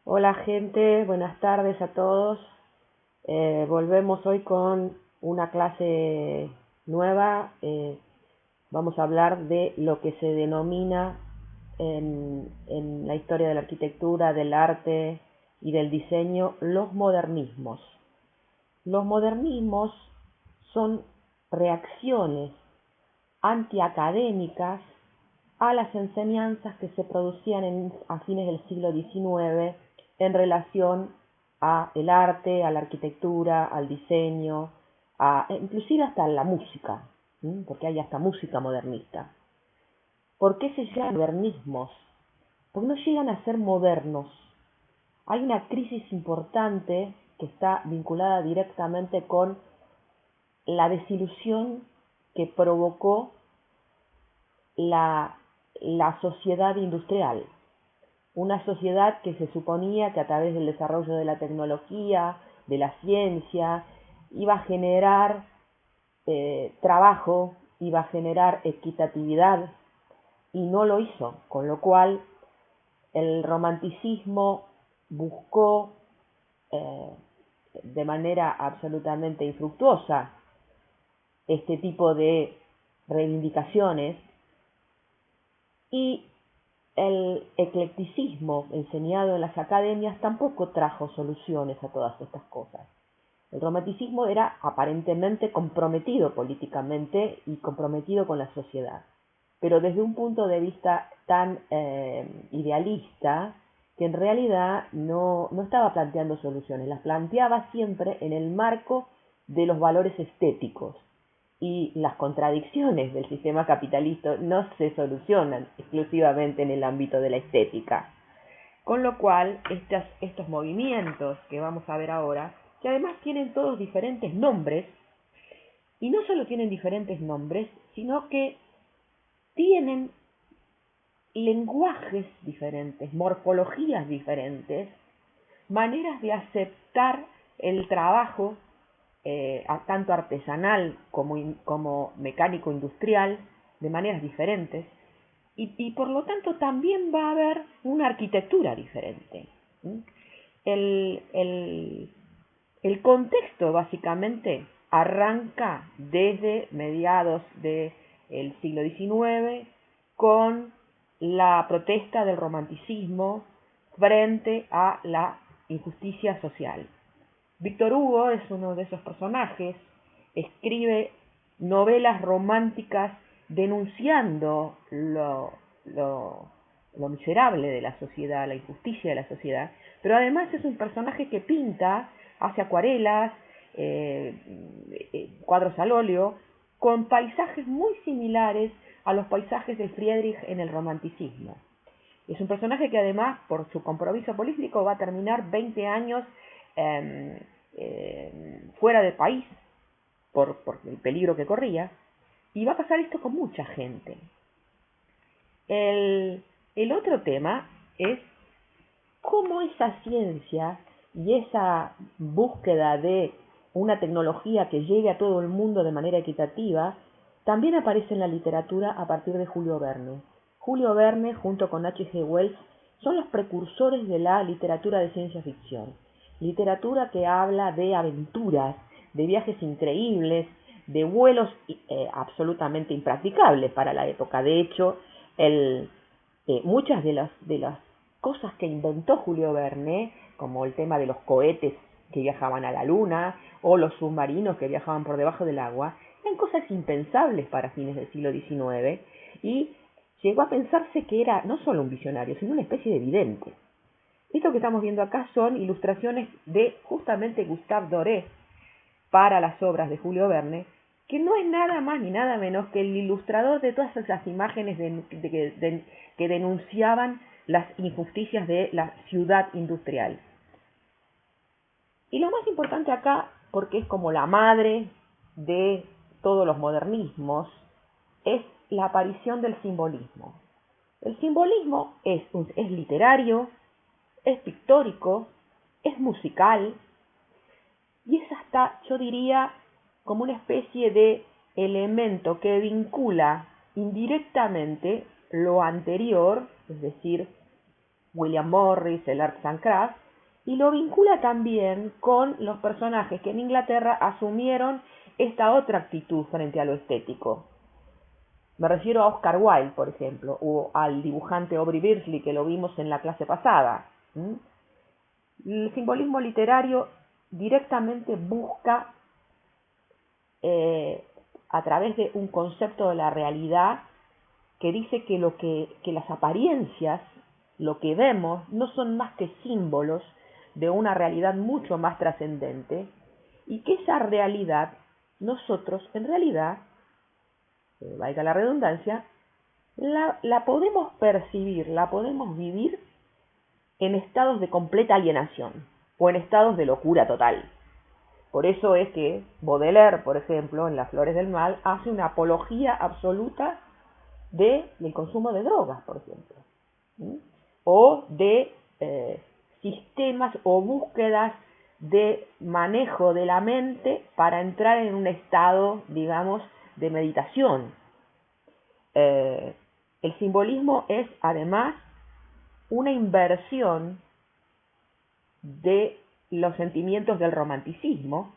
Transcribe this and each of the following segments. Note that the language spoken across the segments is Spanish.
Hola gente, buenas tardes a todos. Volvemos hoy con una clase nueva. Vamos a hablar de lo que se denomina en la historia de la arquitectura, del arte y del diseño los modernismos. Los modernismos son reacciones antiacadémicas a las enseñanzas que se producían a fines del siglo XIX en relación a el arte, a la arquitectura, al diseño, inclusive hasta la música, porque hay hasta música modernista. ¿Por qué se llaman modernismos? Porque no llegan a ser modernos. Hay una crisis importante que está vinculada directamente con la desilusión que provocó la sociedad industrial, una sociedad que se suponía que a través del desarrollo de la tecnología, de la ciencia, iba a generar trabajo, iba a generar equitatividad, y no lo hizo, con lo cual el romanticismo buscó de manera absolutamente infructuosa este tipo de reivindicaciones, y el eclecticismo enseñado en las academias tampoco trajo soluciones a todas estas cosas. El romanticismo era aparentemente comprometido políticamente y comprometido con la sociedad, pero desde un punto de vista tan idealista que en realidad no estaba planteando soluciones, las planteaba siempre en el marco de los valores estéticos. Y las contradicciones del sistema capitalista no se solucionan exclusivamente en el ámbito de la estética. Con lo cual, estos movimientos que vamos a ver ahora, que además tienen todos diferentes nombres, y no solo tienen diferentes nombres, sino que tienen lenguajes diferentes, morfologías diferentes, maneras de aceptar el trabajo tanto artesanal como mecánico industrial, de maneras diferentes, y por lo tanto también va a haber una arquitectura diferente. El, el, el contexto básicamente arranca desde mediados del siglo XIX con la protesta del romanticismo frente a la injusticia social. Víctor Hugo es uno de esos personajes, escribe novelas románticas denunciando lo miserable de la sociedad, la injusticia de la sociedad, pero además es un personaje que pinta, hace acuarelas, cuadros al óleo, con paisajes muy similares a los paisajes de Friedrich en el romanticismo. Es un personaje que además, por su compromiso político, va a terminar 20 años fuera del país por el peligro que corría, y va a pasar esto con mucha gente. El otro tema es cómo esa ciencia y esa búsqueda de una tecnología que llegue a todo el mundo de manera equitativa también aparece en la literatura a partir de Julio Verne. Julio Verne, junto con H.G. Wells, son los precursores de la literatura de ciencia ficción. Literatura que habla de aventuras, de viajes increíbles, de vuelos absolutamente impracticables para la época. De hecho, muchas de las cosas que inventó Julio Verne, como el tema de los cohetes que viajaban a la luna o los submarinos que viajaban por debajo del agua, eran cosas impensables para fines del siglo XIX, y llegó a pensarse que era no solo un visionario, sino una especie de vidente. Esto que estamos viendo acá son ilustraciones de justamente Gustave Doré para las obras de Julio Verne, que no es nada más ni nada menos que el ilustrador de todas esas imágenes que denunciaban las injusticias de la ciudad industrial. Y lo más importante acá, porque es como la madre de todos los modernismos, es la aparición del simbolismo. El simbolismo es literario, es pictórico, es musical, y es hasta, yo diría, como una especie de elemento que vincula indirectamente lo anterior, es decir, William Morris, el Arts and Crafts, y lo vincula también con los personajes que en Inglaterra asumieron esta otra actitud frente a lo estético. Me refiero a Oscar Wilde, por ejemplo, o al dibujante Aubrey Beardsley, que lo vimos en la clase pasada. El simbolismo literario directamente busca, a través de un concepto de la realidad, que dice que las apariencias, lo que vemos, no son más que símbolos de una realidad mucho más trascendente, y que esa realidad, nosotros en realidad, valga la redundancia, la podemos percibir, la podemos vivir en estados de completa alienación o en estados de locura total. Por eso es que Baudelaire, por ejemplo, en Las Flores del Mal, hace una apología absoluta del consumo de drogas, por ejemplo, o de sistemas o búsquedas de manejo de la mente para entrar en un estado, digamos, de meditación. El simbolismo es además una inversión de los sentimientos del romanticismo,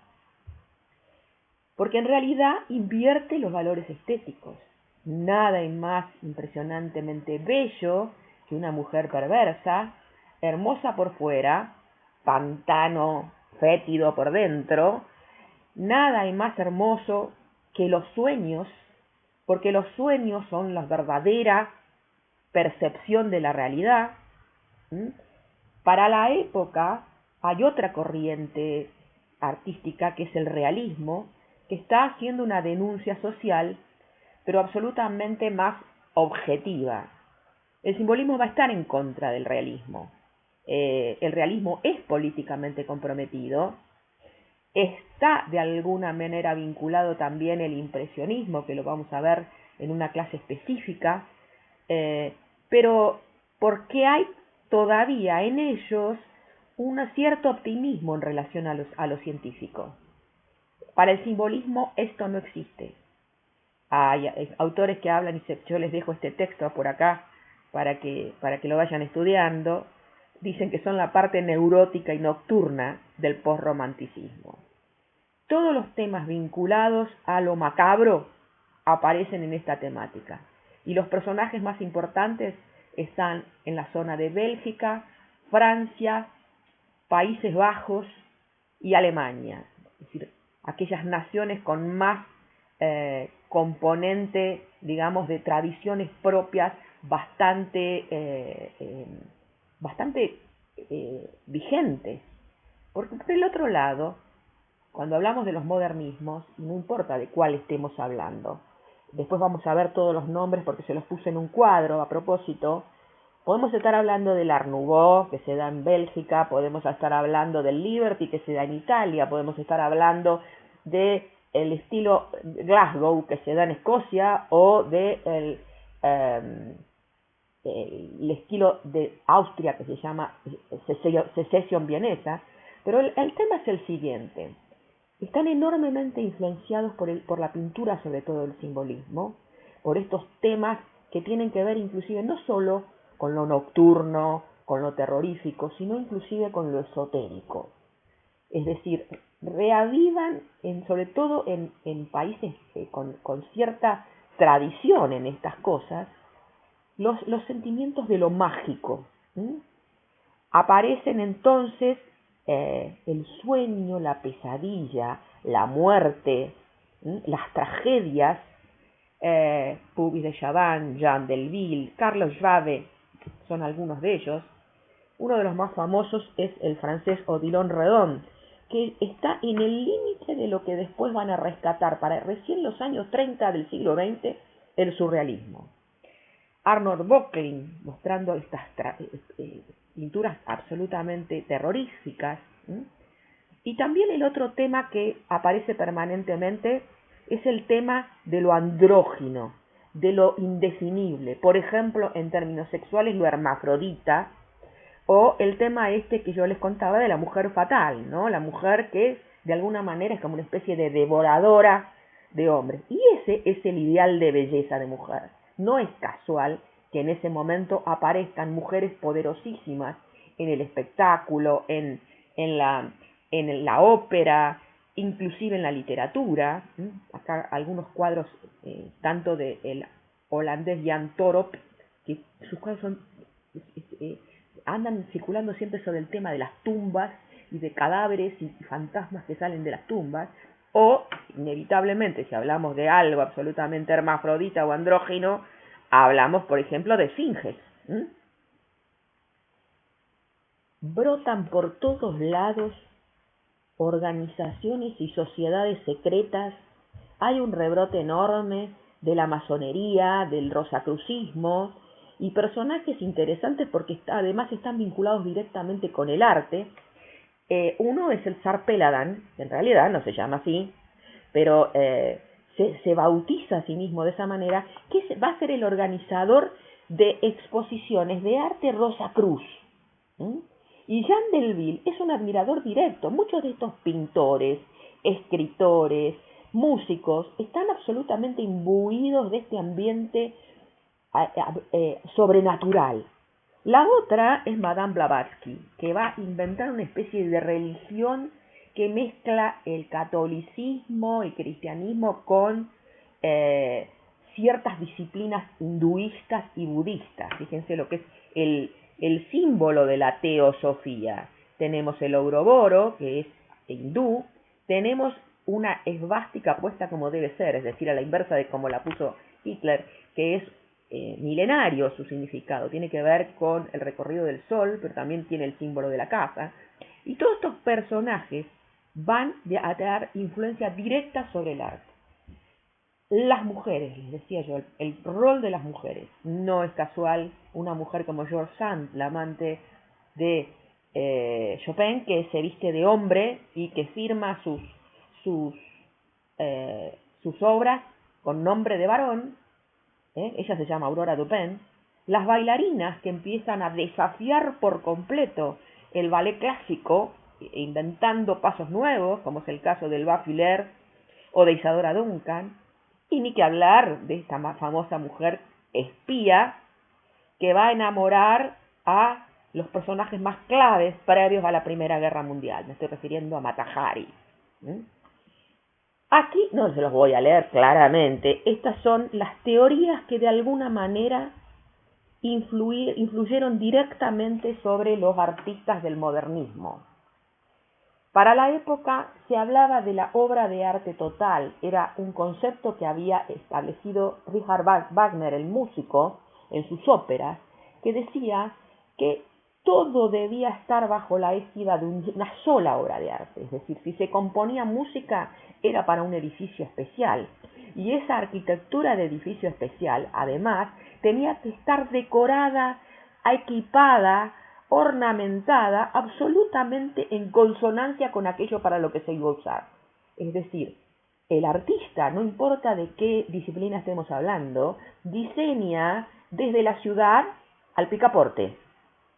porque en realidad invierte los valores estéticos. Nada es más impresionantemente bello que una mujer perversa, hermosa por fuera, pantano fétido por dentro. Nada hay más hermoso que los sueños, porque los sueños son la verdadera percepción de la realidad. Para la época hay otra corriente artística que es el realismo, que está haciendo una denuncia social, pero absolutamente más objetiva. El simbolismo va a estar en contra del realismo. El realismo es políticamente comprometido. Está de alguna manera vinculado también el impresionismo, que lo vamos a ver en una clase específica, pero porque hay todavía en ellos un cierto optimismo en relación a lo científico. Para el simbolismo esto no existe. Hay autores que hablan, y yo les dejo este texto por acá para que lo vayan estudiando. Dicen que son la parte neurótica y nocturna del posromanticismo. Todos los temas vinculados a lo macabro aparecen en esta temática. Y los personajes más importantes están en la zona de Bélgica, Francia, Países Bajos y Alemania. Es decir, aquellas naciones con más componente, digamos, de tradiciones propias bastante vigentes. Porque por el otro lado, cuando hablamos de los modernismos, no importa de cuál estemos hablando. Después vamos a ver todos los nombres porque se los puse en un cuadro a propósito. Podemos estar hablando del Art Nouveau, que se da en Bélgica, podemos estar hablando del Liberty, que se da en Italia, podemos estar hablando del estilo Glasgow, que se da en Escocia, o del el estilo de Austria, que se llama Secession vienesa. Pero el tema es el siguiente. Están enormemente influenciados por la pintura, sobre todo el simbolismo, por estos temas que tienen que ver inclusive no solo con lo nocturno, con lo terrorífico, sino inclusive con lo esotérico. Es decir, reavivan, sobre todo en países con cierta tradición en estas cosas, los sentimientos de lo mágico. Aparecen entonces el sueño, la pesadilla, la muerte, las tragedias. Puvis de Chavannes, Jean Delville, Carlos Jave son algunos de ellos. Uno de los más famosos es el francés Odilon Redon, que está en el límite de lo que después van a rescatar para recién los años 30 del siglo XX, el surrealismo. Arnold Böcklin, mostrando estas pinturas absolutamente terroríficas. Y también el otro tema que aparece permanentemente es el tema de lo andrógino, de lo indefinible. Por ejemplo, en términos sexuales, lo hermafrodita, o el tema este que yo les contaba de la mujer fatal, ¿no? La mujer que de alguna manera es como una especie de devoradora de hombres. Y ese es el ideal de belleza de mujer. No es casual que en ese momento aparezcan mujeres poderosísimas en el espectáculo, en la ópera, inclusive en la literatura. Acá algunos cuadros, tanto del holandés Jan Torop, que sus cuadros andan circulando siempre sobre el tema de las tumbas y de cadáveres y fantasmas que salen de las tumbas, o inevitablemente, si hablamos de algo absolutamente hermafrodita o andrógino, hablamos, por ejemplo, de esfinges. Brotan por todos lados organizaciones y sociedades secretas. Hay un rebrote enorme de la masonería, del rosacrucismo, y personajes interesantes porque además están vinculados directamente con el arte. Uno es el zar Peladán, que en realidad no se llama así, pero se bautiza a sí mismo de esa manera, que va a ser el organizador de exposiciones de arte Rosacruz. Y Jean Delville es un admirador directo. Muchos de estos pintores, escritores, músicos, están absolutamente imbuidos de este ambiente sobrenatural. La otra es Madame Blavatsky, que va a inventar una especie de religión que mezcla el catolicismo, el cristianismo con ciertas disciplinas hinduistas y budistas. Fíjense lo que es el símbolo de la teosofía. Tenemos el Ouroboros, que es hindú, tenemos una esvástica puesta como debe ser, es decir, a la inversa de como la puso Hitler, que es milenario su significado, tiene que ver con el recorrido del sol, pero también tiene el símbolo de la casa. Y todos estos personajes van a dar influencia directa sobre el arte. Las mujeres, les decía yo, el rol de las mujeres. No es casual una mujer como George Sand, la amante de Chopin, que se viste de hombre y que firma sus obras con nombre de varón. Ella se llama Aurora Dupin. Las bailarinas que empiezan a desafiar por completo el ballet clásico, inventando pasos nuevos, como es el caso del Baffiler o de Isadora Duncan. Y ni que hablar de esta más famosa mujer espía que va a enamorar a los personajes más claves previos a la Primera Guerra Mundial. Me estoy refiriendo a Mata Hari. Aquí no se los voy a leer claramente. Estas son las teorías que de alguna manera influyeron directamente sobre los artistas del modernismo. Para la época se hablaba de la obra de arte total. Era un concepto que había establecido Richard Wagner, el músico, en sus óperas, que decía que todo debía estar bajo la égida de una sola obra de arte. Es decir, si se componía música era para un edificio especial. Y esa arquitectura de edificio especial, además, tenía que estar decorada, equipada, ornamentada, absolutamente en consonancia con aquello para lo que se iba a usar. Es decir, el artista, no importa de qué disciplina estemos hablando, diseña desde la ciudad al picaporte,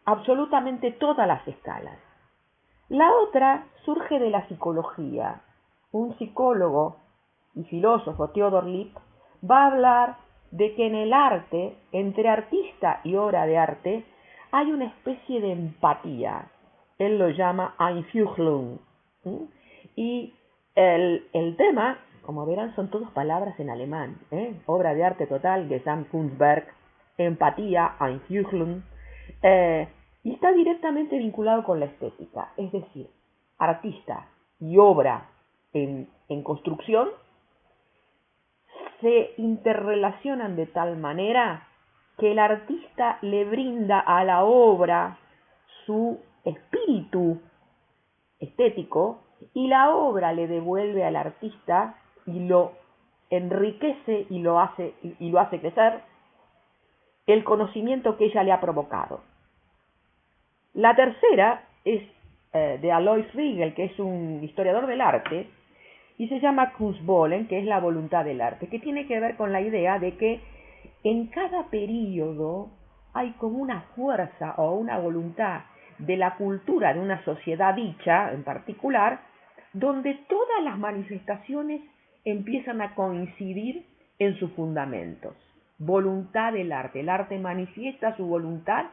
absolutamente todas las escalas. La otra surge de la psicología. Un psicólogo y filósofo, Theodor Lipp, va a hablar de que en el arte, entre artista y obra de arte, hay una especie de empatía. Él lo llama Einfühlung. Y el tema, como verán, son todas palabras en alemán. Obra de arte total, Gesamtkunstwerk, empatía, Einfühlung. Y está directamente vinculado con la estética. Es decir, artista y obra en construcción se interrelacionan de tal manera que el artista le brinda a la obra su espíritu estético y la obra le devuelve al artista y lo enriquece y lo hace crecer el conocimiento que ella le ha provocado. La tercera es de Alois Riegel, que es un historiador del arte, y se llama Kunstwollen, que es la voluntad del arte, que tiene que ver con la idea de que en cada periodo hay como una fuerza o una voluntad de la cultura de una sociedad dicha en particular, donde todas las manifestaciones empiezan a coincidir en sus fundamentos. voluntad del arte. El arte manifiesta su voluntad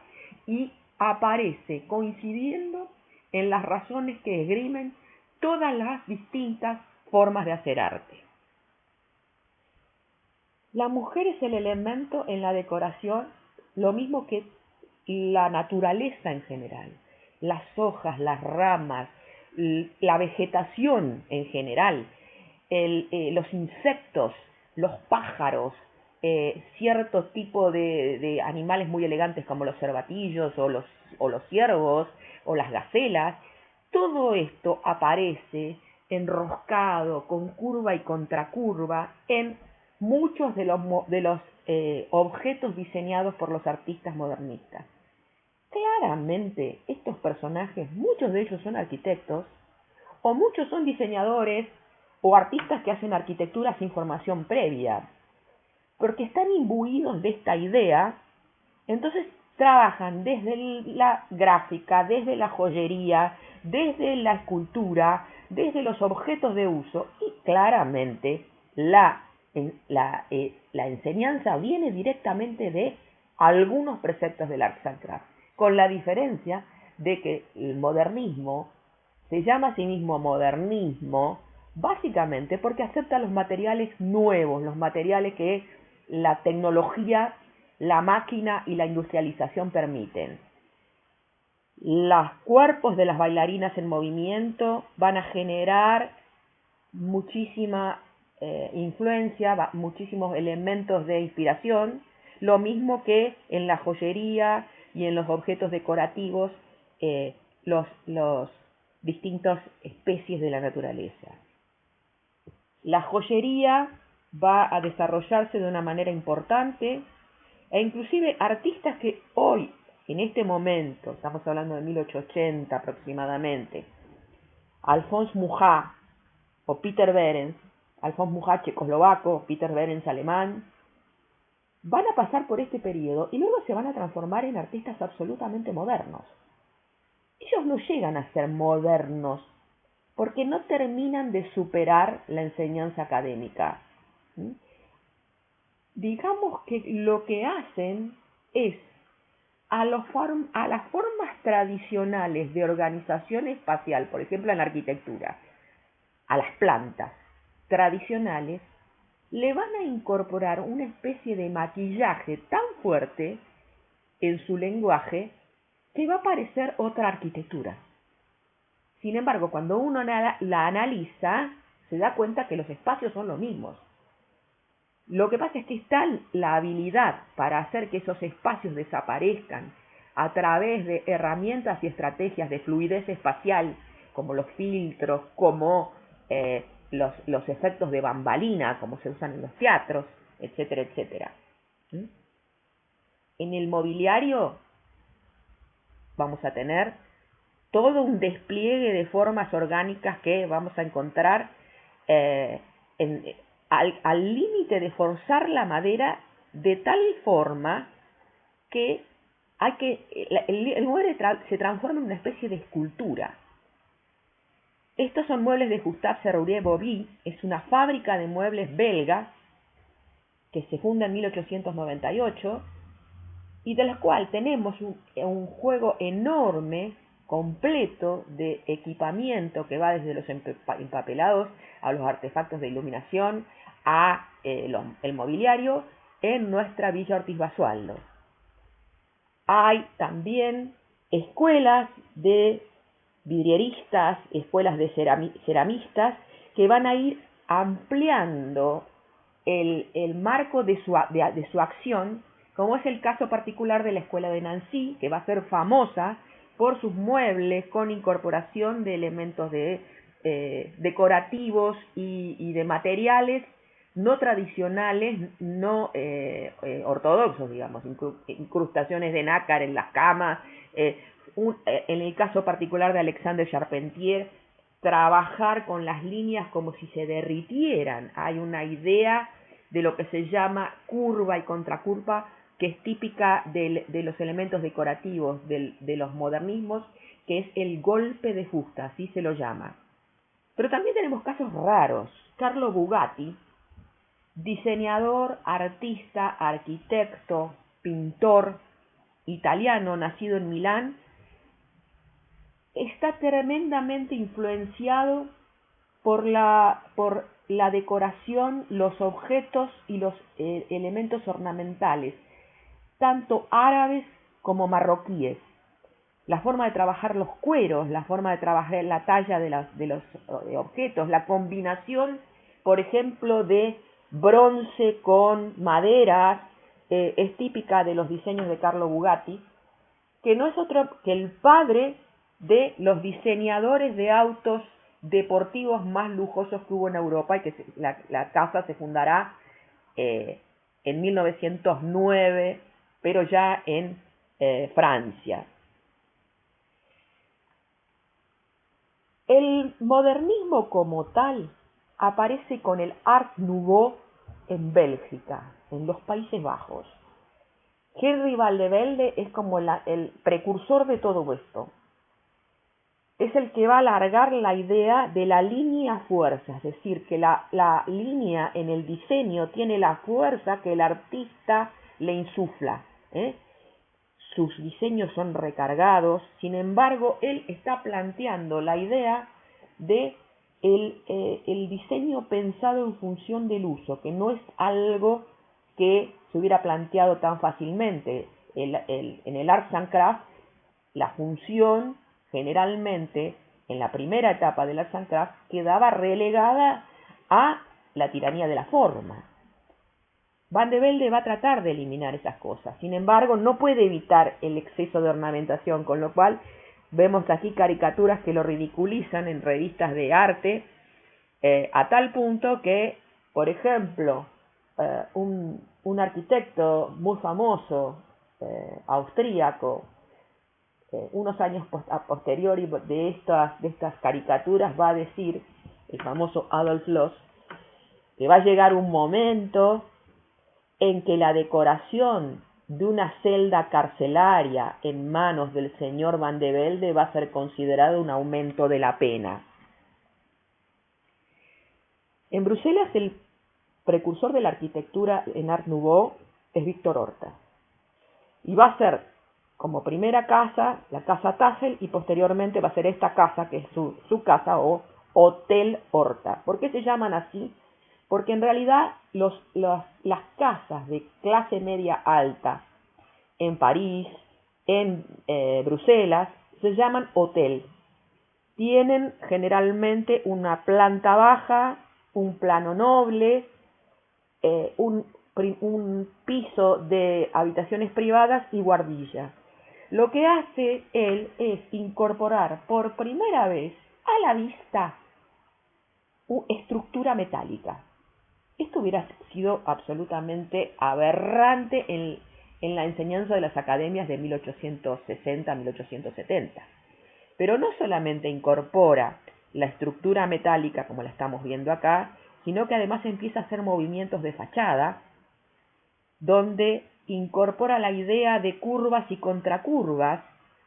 y aparece coincidiendo en las razones que esgrimen todas las distintas formas de hacer arte. La mujer es el elemento en la decoración, lo mismo que la naturaleza en general. Las hojas, las ramas, la vegetación en general, los insectos, los pájaros, cierto tipo de animales muy elegantes como los cervatillos o los ciervos o las gacelas, todo esto aparece enroscado con curva y contracurva en muchos de los objetos diseñados por los artistas modernistas. Claramente estos personajes, muchos de ellos son arquitectos, o muchos son diseñadores o artistas que hacen arquitectura sin formación previa, porque están imbuidos de esta idea, entonces trabajan desde la gráfica, desde la joyería, desde la escultura, desde los objetos de uso, y claramente la enseñanza viene directamente de algunos preceptos del Arts and Crafts, con la diferencia de que el modernismo se llama a sí mismo modernismo básicamente porque acepta los materiales nuevos, los materiales que la tecnología, la máquina y la industrialización permiten. Los cuerpos de las bailarinas en movimiento van a generar muchísima influencia, muchísimos elementos de inspiración, lo mismo que en la joyería y en los objetos decorativos, los distintas especies de la naturaleza. La joyería va a desarrollarse de una manera importante e inclusive artistas que hoy, en este momento, estamos hablando de 1880 aproximadamente, Alphonse Mucha o Peter Behrens, Alphonse Mucha checoslovaco, Peter Behrens alemán, van a pasar por este periodo y luego se van a transformar en artistas absolutamente modernos. Ellos no llegan a ser modernos porque no terminan de superar la enseñanza académica. Digamos que lo que hacen es a las formas tradicionales de organización espacial, por ejemplo en la arquitectura, a las plantas tradicionales, le van a incorporar una especie de maquillaje tan fuerte en su lenguaje que va a parecer otra arquitectura. Sin embargo, cuando uno la analiza, se da cuenta que los espacios son los mismos. Lo que pasa es que está la habilidad para hacer que esos espacios desaparezcan a través de herramientas y estrategias de fluidez espacial, como los filtros, como los efectos de bambalina, como se usan en los teatros, etcétera, etcétera. En el mobiliario vamos a tener todo un despliegue de formas orgánicas que vamos a encontrar al límite de forzar la madera de tal forma que el mueble se transforma en una especie de escultura. Estos son muebles de Gustave Serrurier-Bobby, es una fábrica de muebles belga que se funda en 1898 y de la cual tenemos un juego enorme, completo de equipamiento que va desde los empapelados a los artefactos de iluminación a el mobiliario en nuestra Villa Ortiz Basualdo. Hay también escuelas de vidrieristas, escuelas de ceramistas que van a ir ampliando el marco de su acción, como es el caso particular de la escuela de Nancy, que va a ser famosa por sus muebles con incorporación de elementos decorativos y de materiales no tradicionales, no ortodoxos, digamos, incrustaciones de nácar en las camas. En el caso particular de Alexandre Charpentier, trabajar con las líneas como si se derritieran. Hay una idea de lo que se llama curva y contracurva, que es típica de los elementos decorativos de los modernismos, que es el golpe de fusta, así se lo llama. Pero también tenemos casos raros. Carlo Bugatti diseñador, artista, arquitecto, pintor italiano, nacido en Milán, está tremendamente influenciado por la decoración, los objetos y los elementos ornamentales, tanto árabes como marroquíes. La forma de trabajar los cueros, la forma de trabajar la talla de los objetos, la combinación, por ejemplo, de bronce con maderas, es típica de los diseños de Carlo Bugatti, que no es otro que el padre de los diseñadores de autos deportivos más lujosos que hubo en Europa, y que la casa se fundará en 1909, pero ya en Francia. El modernismo como tal aparece con el Art Nouveau en Bélgica, en los Países Bajos. Henry van de Velde es como el precursor de todo esto. Es el que va a alargar la idea de la línea fuerza, es decir, que la línea en el diseño tiene la fuerza que el artista le insufla, ¿eh? Sus diseños son recargados, sin embargo, él está planteando la idea de el diseño pensado en función del uso, que no es algo que se hubiera planteado tan fácilmente. En el Arts and Crafts, la función generalmente, en la primera etapa del Arts and Crafts, quedaba relegada a la tiranía de la forma. Van de Velde va a tratar de eliminar esas cosas, sin embargo no puede evitar el exceso de ornamentación, con lo cual vemos aquí caricaturas que lo ridiculizan en revistas de arte, a tal punto que, por ejemplo, un arquitecto muy famoso, austríaco, unos años a posteriori de estas caricaturas, va a decir, el famoso Adolf Loos, que va a llegar un momento en que la decoración de una celda carcelaria en manos del señor Van de Velde va a ser considerado un aumento de la pena. En Bruselas, el precursor de la arquitectura en Art Nouveau es Victor Horta, y va a ser como primera casa la Casa Tassel, y posteriormente va a ser esta casa que es su casa, o Hotel Horta. ¿Por qué se llaman así? Porque en realidad las casas de clase media alta en París, en Bruselas, se llaman hotel. Tienen generalmente una planta baja, un plano noble, un piso de habitaciones privadas y guardilla. Lo que hace él es incorporar por primera vez a la vista estructura metálica. Esto hubiera sido absolutamente aberrante en la enseñanza de las academias de 1860 a 1870. Pero no solamente incorpora la estructura metálica como la estamos viendo acá, sino que además empieza a hacer movimientos de fachada, donde incorpora la idea de curvas y contracurvas,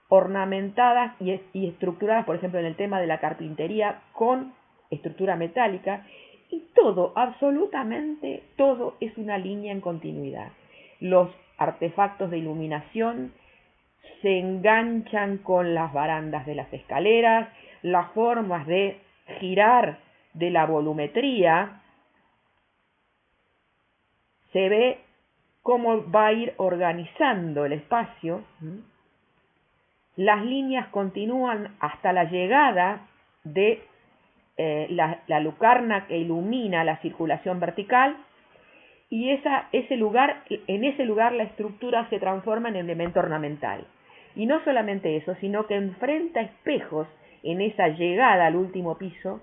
ornamentadas y estructuradas, por ejemplo, en el tema de la carpintería, con estructura metálica, y todo, absolutamente todo, es una línea en continuidad. Los artefactos de iluminación se enganchan con las barandas de las escaleras, las formas de girar de la volumetría, se ve cómo va a ir organizando el espacio. Las líneas continúan hasta la llegada de la lucarna que ilumina la circulación vertical, y en ese lugar la estructura se transforma en elemento ornamental. Y no solamente eso, sino que enfrenta espejos en esa llegada al último piso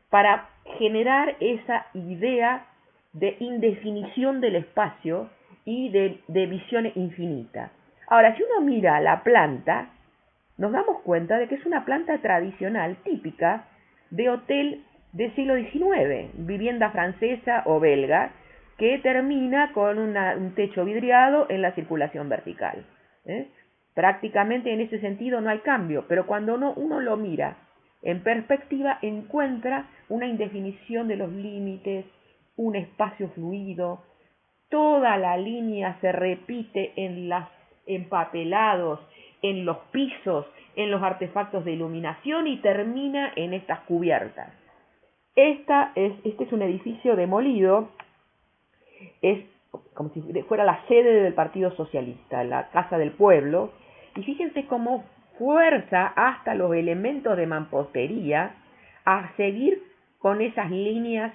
para generar esa idea de indefinición del espacio y de visión infinita. Ahora, si uno mira la planta, nos damos cuenta de que es una planta tradicional, típica de hotel del siglo XIX, vivienda francesa o belga, que termina con un techo vidriado en la circulación vertical. Prácticamente en ese sentido no hay cambio, pero cuando uno lo mira en perspectiva, encuentra una indefinición de los límites, un espacio fluido, toda la línea se repite en los empapelados, en los pisos, en los artefactos de iluminación y termina en estas cubiertas. Este es un edificio demolido, es como si fuera la sede del Partido Socialista, la Casa del Pueblo, y fíjense cómo fuerza hasta los elementos de mampostería a seguir con esas líneas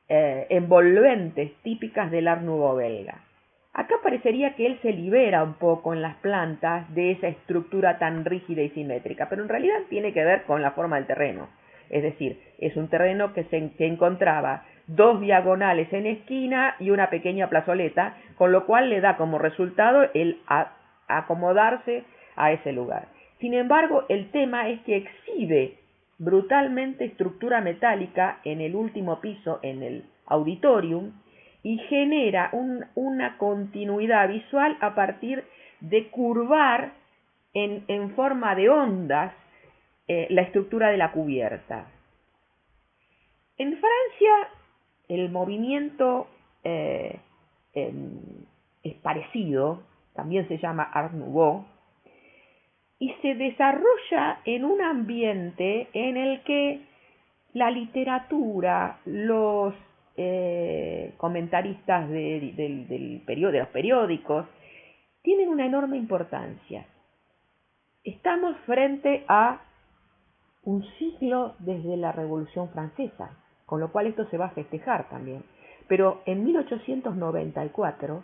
envolventes típicas del Art Nouveau belga. Acá parecería que él se libera un poco en las plantas de esa estructura tan rígida y simétrica, pero en realidad tiene que ver con la forma del terreno. Es decir, es un terreno que encontraba dos diagonales en esquina y una pequeña plazoleta, con lo cual le da como resultado el acomodarse a ese lugar. Sin embargo, el tema es que exhibe brutalmente estructura metálica en el último piso, en el auditorium, y genera una continuidad visual a partir de curvar en forma de ondas la estructura de la cubierta. En Francia el movimiento es parecido, también se llama Art Nouveau, y se desarrolla en un ambiente en el que la literatura, los comentaristas de los periódicos, tienen una enorme importancia. Estamos frente a un siglo desde la Revolución Francesa, con lo cual esto se va a festejar también. Pero en 1894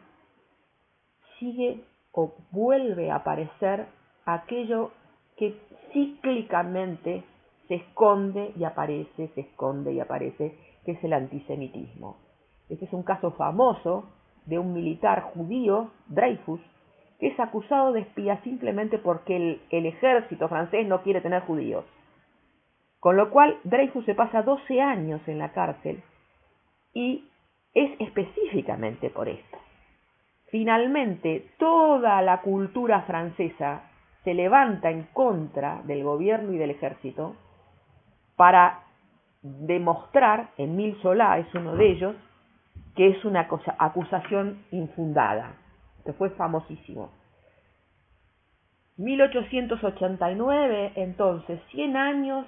sigue o vuelve a aparecer aquello que cíclicamente se esconde y aparece, se esconde y aparece, que es el antisemitismo. Este es un caso famoso de un militar judío, Dreyfus, que es acusado de espía simplemente porque el ejército francés no quiere tener judíos. Con lo cual Dreyfus se pasa 12 años en la cárcel y es específicamente por esto. Finalmente, toda la cultura francesa se levanta en contra del gobierno y del ejército para demostrar, Émile Zola es uno de ellos, que es una acusación infundada. Esto fue famosísimo. 1889, entonces, 100 años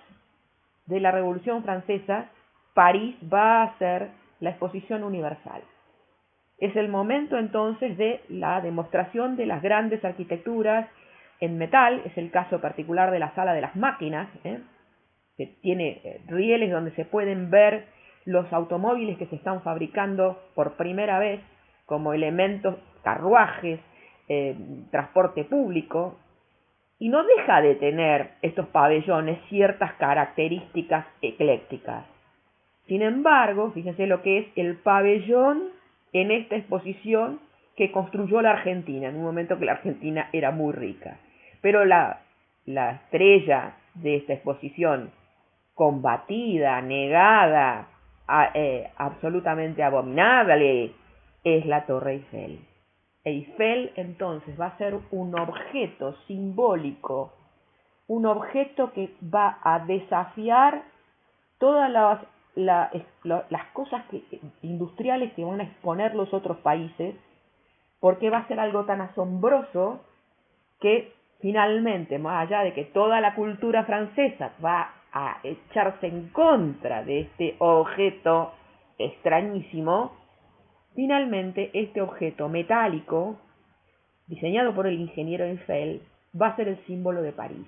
de la Revolución Francesa, París va a ser la Exposición Universal. Es el momento entonces de la demostración de las grandes arquitecturas en metal, es el caso particular de la Sala de las Máquinas, que tiene rieles donde se pueden ver los automóviles que se están fabricando por primera vez como elementos, carruajes, transporte público, y no deja de tener estos pabellones ciertas características eclécticas. Sin embargo, fíjense lo que es el pabellón en esta exposición que construyó la Argentina, en un momento que la Argentina era muy rica. Pero la estrella de esta exposición, combatida, negada, absolutamente abominable, es la Torre Eiffel. Eiffel entonces va a ser un objeto simbólico, un objeto que va a desafiar todas las cosas industriales que van a exponer los otros países, porque va a ser algo tan asombroso que finalmente, más allá de que toda la cultura francesa va a echarse en contra de este objeto extrañísimo, finalmente este objeto metálico, diseñado por el ingeniero Eiffel, va a ser el símbolo de París.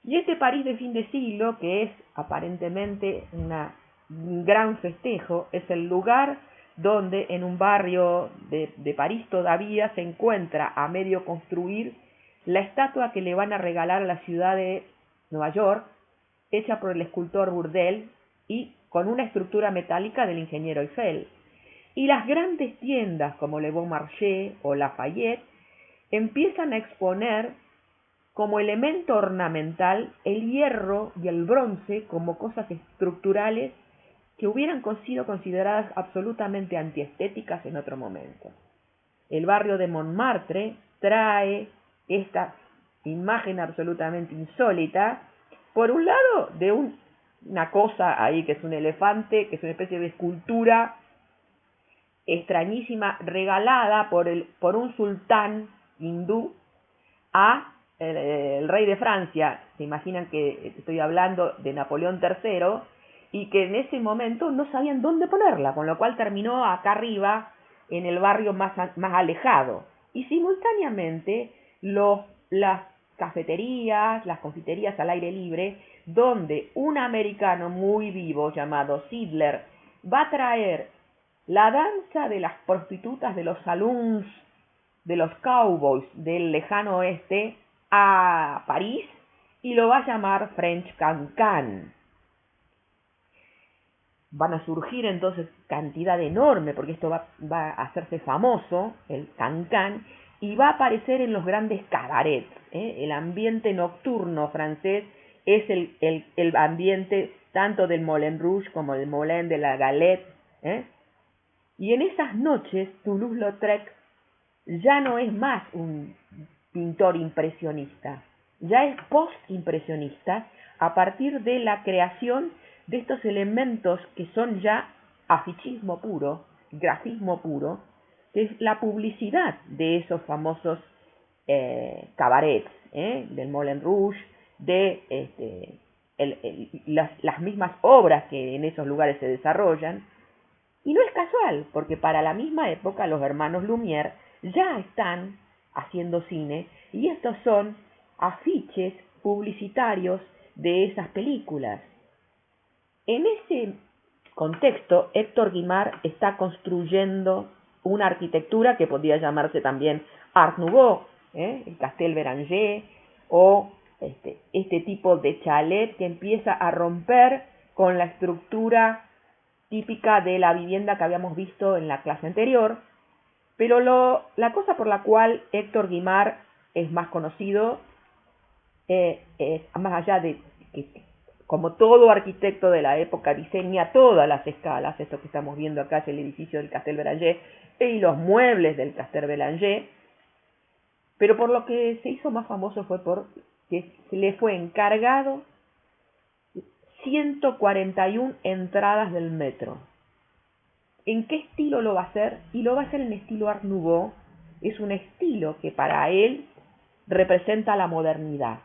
Y este París de fin de siglo, que es aparentemente un gran festejo, es el lugar donde en un barrio de París todavía se encuentra a medio construir la estatua que le van a regalar a la ciudad de Nueva York, hecha por el escultor Bourdelle y con una estructura metálica del ingeniero Eiffel. Y las grandes tiendas como Le Bon Marché o Lafayette empiezan a exponer como elemento ornamental el hierro y el bronce como cosas estructurales que hubieran sido consideradas absolutamente antiestéticas en otro momento. El barrio de Montmartre trae esta imagen absolutamente insólita, por un lado, de un una cosa ahí que es un elefante, que es una especie de escultura extrañísima, regalada por un sultán hindú a el rey de Francia. Se imaginan que estoy hablando de Napoleón III, y que en ese momento no sabían dónde ponerla, con lo cual terminó acá arriba, en el barrio más alejado. Y simultáneamente las cafeterías, las confiterías al aire libre, donde un americano muy vivo llamado Sidler va a traer la danza de las prostitutas de los saloons, de los cowboys del lejano oeste, a París, y lo va a llamar French Cancan. Van a surgir entonces cantidad enorme, porque esto va a hacerse famoso, el Cancan, y va a aparecer en los grandes cabarets. El ambiente nocturno francés es el ambiente tanto del Moulin Rouge como del Moulin de la Galette. Y en esas noches Toulouse-Lautrec ya no es más un pintor impresionista, ya es post-impresionista, a partir de la creación de estos elementos que son ya afichismo puro, grafismo puro, que es la publicidad de esos famosos cabarets, del Moulin Rouge, de las mismas obras que en esos lugares se desarrollan. Y no es casual, porque para la misma época los hermanos Lumière ya están haciendo cine, y estos son afiches publicitarios de esas películas. En ese contexto, Héctor Guimard está construyendo una arquitectura que podría llamarse también Art Nouveau, el Castel Béranger, o este tipo de chalet que empieza a romper con la estructura típica de la vivienda que habíamos visto en la clase anterior. Pero la cosa por la cual Héctor Guimard es más conocido, más allá de que, como todo arquitecto de la época, diseña todas las escalas. Esto que estamos viendo acá es el edificio del Castel Béranger y los muebles del Castel Béranger. Pero por lo que se hizo más famoso fue porque se le fue encargado 141 entradas del metro. ¿En qué estilo lo va a hacer? Y lo va a hacer en estilo Art Nouveau. Es un estilo que para él representa la modernidad.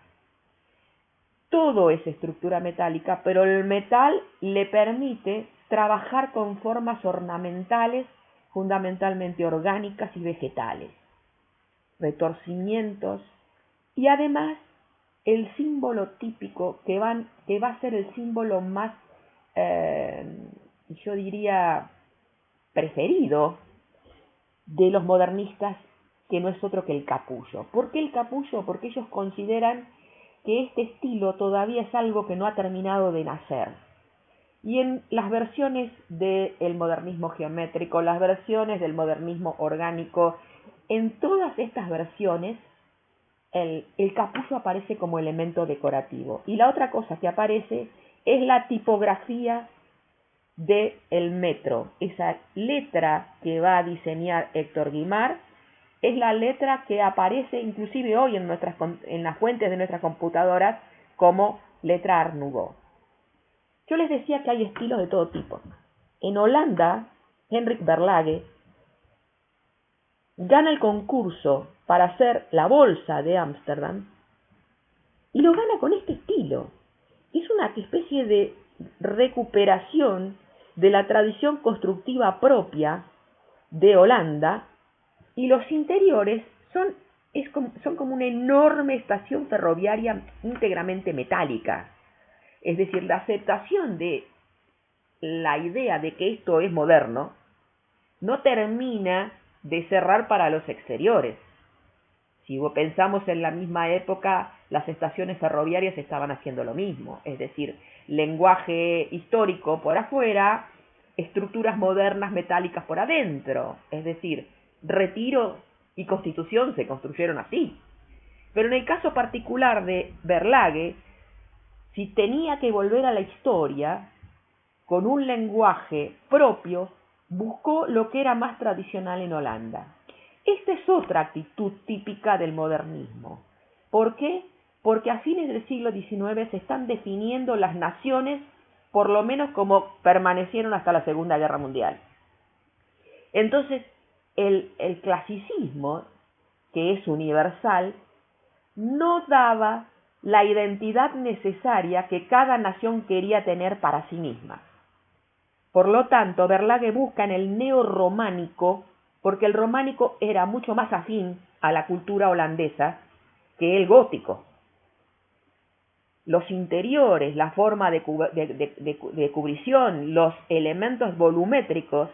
Todo es estructura metálica, pero el metal le permite trabajar con formas ornamentales, fundamentalmente orgánicas y vegetales, retorcimientos, y además el símbolo típico que va a ser el símbolo más, yo diría, preferido de los modernistas, que no es otro que el capullo. ¿Por qué el capullo? Porque ellos consideran que este estilo todavía es algo que no ha terminado de nacer. Y en las versiones del modernismo geométrico, las versiones del modernismo orgánico, en todas estas versiones, el capullo aparece como elemento decorativo. Y la otra cosa que aparece es la tipografía del metro. Esa letra que va a diseñar Héctor Guimard es la letra que aparece inclusive hoy en las fuentes de nuestras computadoras como letra Art Nouveau. Yo les decía que hay estilos de todo tipo. En Holanda, Henrik Verlage gana el concurso para hacer la bolsa de Ámsterdam y lo gana con este estilo. Es una especie de recuperación de la tradición constructiva propia de Holanda, y los interiores son como una enorme estación ferroviaria íntegramente metálica. Es decir, la aceptación de la idea de que esto es moderno no termina de cerrar para los exteriores. Si pensamos en la misma época, las estaciones ferroviarias estaban haciendo lo mismo, es decir, lenguaje histórico por afuera, estructuras modernas metálicas por adentro, es decir, Retiro y Constitución se construyeron así. Pero en el caso particular de Verlage, si tenía que volver a la historia con un lenguaje propio, buscó lo que era más tradicional en Holanda. Esta es otra actitud típica del modernismo. ¿Por qué? Porque a fines del siglo XIX se están definiendo las naciones por lo menos como permanecieron hasta la Segunda Guerra Mundial. Entonces, el clasicismo, que es universal, no daba la identidad necesaria que cada nación quería tener para sí misma. Por lo tanto, Verlage busca en el neorrománico, porque el románico era mucho más afín a la cultura holandesa que el gótico. Los interiores, la forma de cubrición, los elementos volumétricos,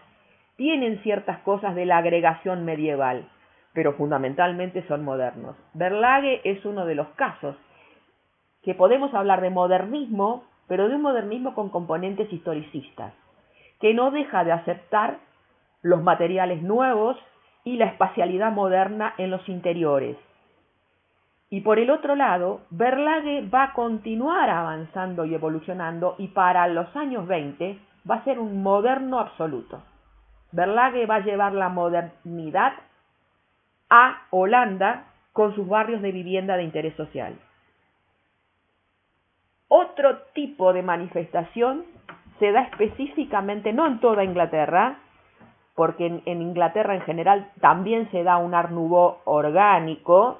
tienen ciertas cosas de la agregación medieval, pero fundamentalmente son modernos. Verlage es uno de los casos que podemos hablar de modernismo, pero de un modernismo con componentes historicistas, que no deja de aceptar los materiales nuevos y la espacialidad moderna en los interiores. Y por el otro lado, Verlage va a continuar avanzando y evolucionando, y para los años 20 va a ser un moderno absoluto. Verlage va a llevar la modernidad a Holanda con sus barrios de vivienda de interés social. Otro tipo de manifestación se da específicamente, no en toda Inglaterra, porque en Inglaterra en general también se da un Art Nouveau orgánico,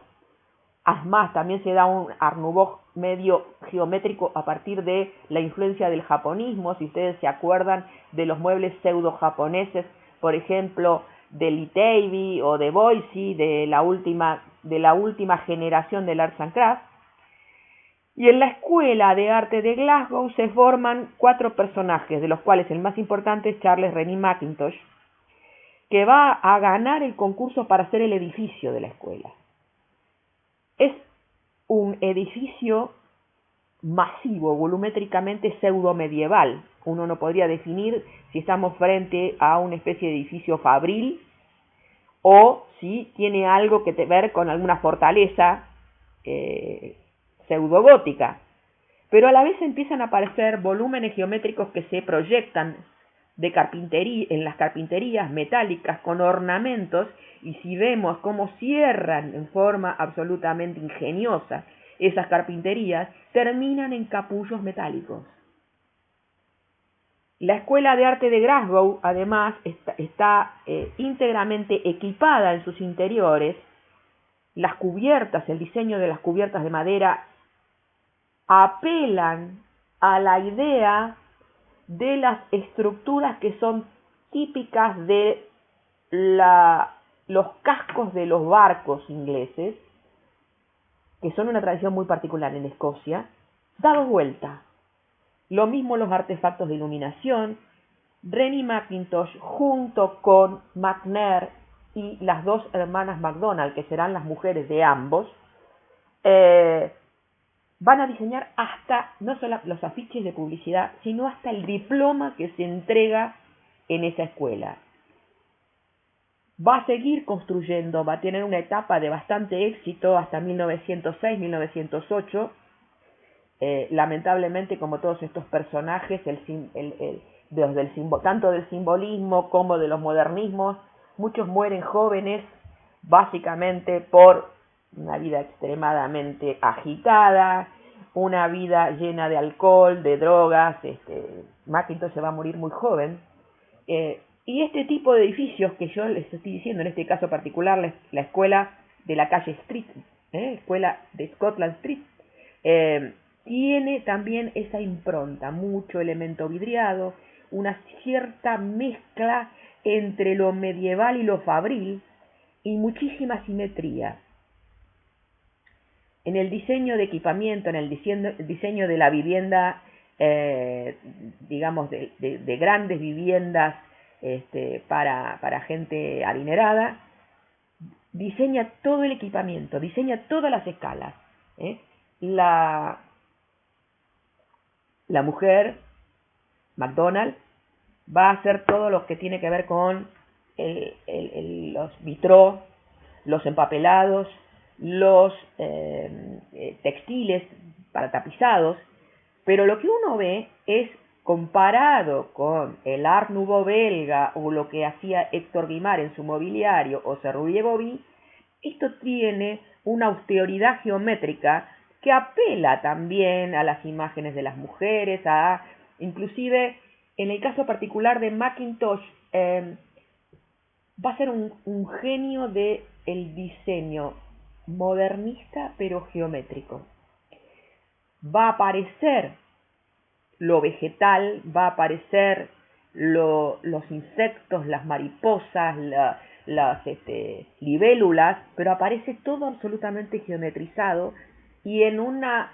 además también se da un Art Nouveau medio geométrico a partir de la influencia del japonismo. Si ustedes se acuerdan de los muebles pseudo japoneses, por ejemplo, de Lee Tavy o de Boise, de la última generación del Arts and Crafts. Y en la Escuela de Arte de Glasgow se forman 4 personajes, de los cuales el más importante es Charles Rennie Mackintosh, que va a ganar el concurso para hacer el edificio de la escuela. Es un edificio masivo, volumétricamente pseudo-medieval. Uno no podría definir si estamos frente a una especie de edificio fabril o si tiene algo que ver con alguna fortaleza pseudogótica. Pero a la vez empiezan a aparecer volúmenes geométricos que se proyectan de carpintería, en las carpinterías metálicas con ornamentos, y si vemos cómo cierran en forma absolutamente ingeniosa esas carpinterías, terminan en capullos metálicos. La Escuela de Arte de Glasgow, además, está íntegramente equipada en sus interiores. Las cubiertas, el diseño de las cubiertas de madera apelan a la idea de las estructuras que son típicas de los cascos de los barcos ingleses, que son una tradición muy particular en Escocia, dados vuelta. Lo mismo los artefactos de iluminación. Rennie Mackintosh junto con McNair y las 2 hermanas MacDonald, que serán las mujeres de ambos, van a diseñar hasta, no solo los afiches de publicidad, sino hasta el diploma que se entrega en esa escuela. Va a seguir construyendo, va a tener una etapa de bastante éxito hasta 1906-1908. Lamentablemente, como todos estos personajes, tanto del simbolismo como de los modernismos, muchos mueren jóvenes, básicamente por una vida extremadamente agitada, una vida llena de alcohol, de drogas. Mackintosh se va a morir muy joven. Y este tipo de edificios que yo les estoy diciendo, en este caso particular, la escuela de la calle Street, escuela de Scotland Street, tiene también esa impronta, mucho elemento vidriado, una cierta mezcla entre lo medieval y lo fabril, y muchísima simetría. En el diseño de equipamiento, en el diseño de la vivienda, digamos, de grandes viviendas para gente adinerada, diseña todo el equipamiento, diseña todas las escalas. La mujer, MacDonald, va a hacer todo lo que tiene que ver con los vitrós, los empapelados, los textiles para tapizados, pero lo que uno ve es, comparado con el Art Nouveau belga o lo que hacía Héctor Guimard en su mobiliario o Serrulle Bobby, esto tiene una austeridad geométrica que apela también a las imágenes de las mujeres, a Inclusive, en el caso particular de Mackintosh, va a ser un genio del diseño modernista pero geométrico. Va a aparecer lo vegetal, va a aparecer los insectos, las mariposas, las libélulas, pero aparece todo absolutamente geometrizado y en una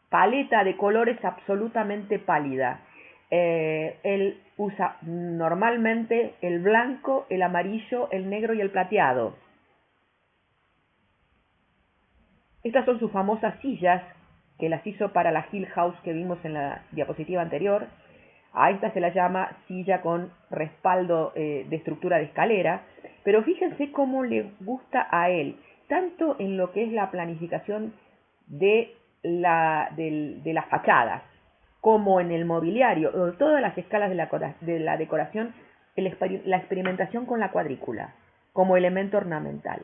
paleta de colores absolutamente pálida. Él usa normalmente el blanco, el amarillo, el negro y el plateado. Estas son sus famosas sillas, que las hizo para la Hill House que vimos en la diapositiva anterior. A esta se la llama silla con respaldo de estructura de escalera, pero fíjense cómo le gusta a él, tanto en lo que es la planificación de las fachadas, como en el mobiliario, todas las escalas de la decoración, la experimentación con la cuadrícula como elemento ornamental.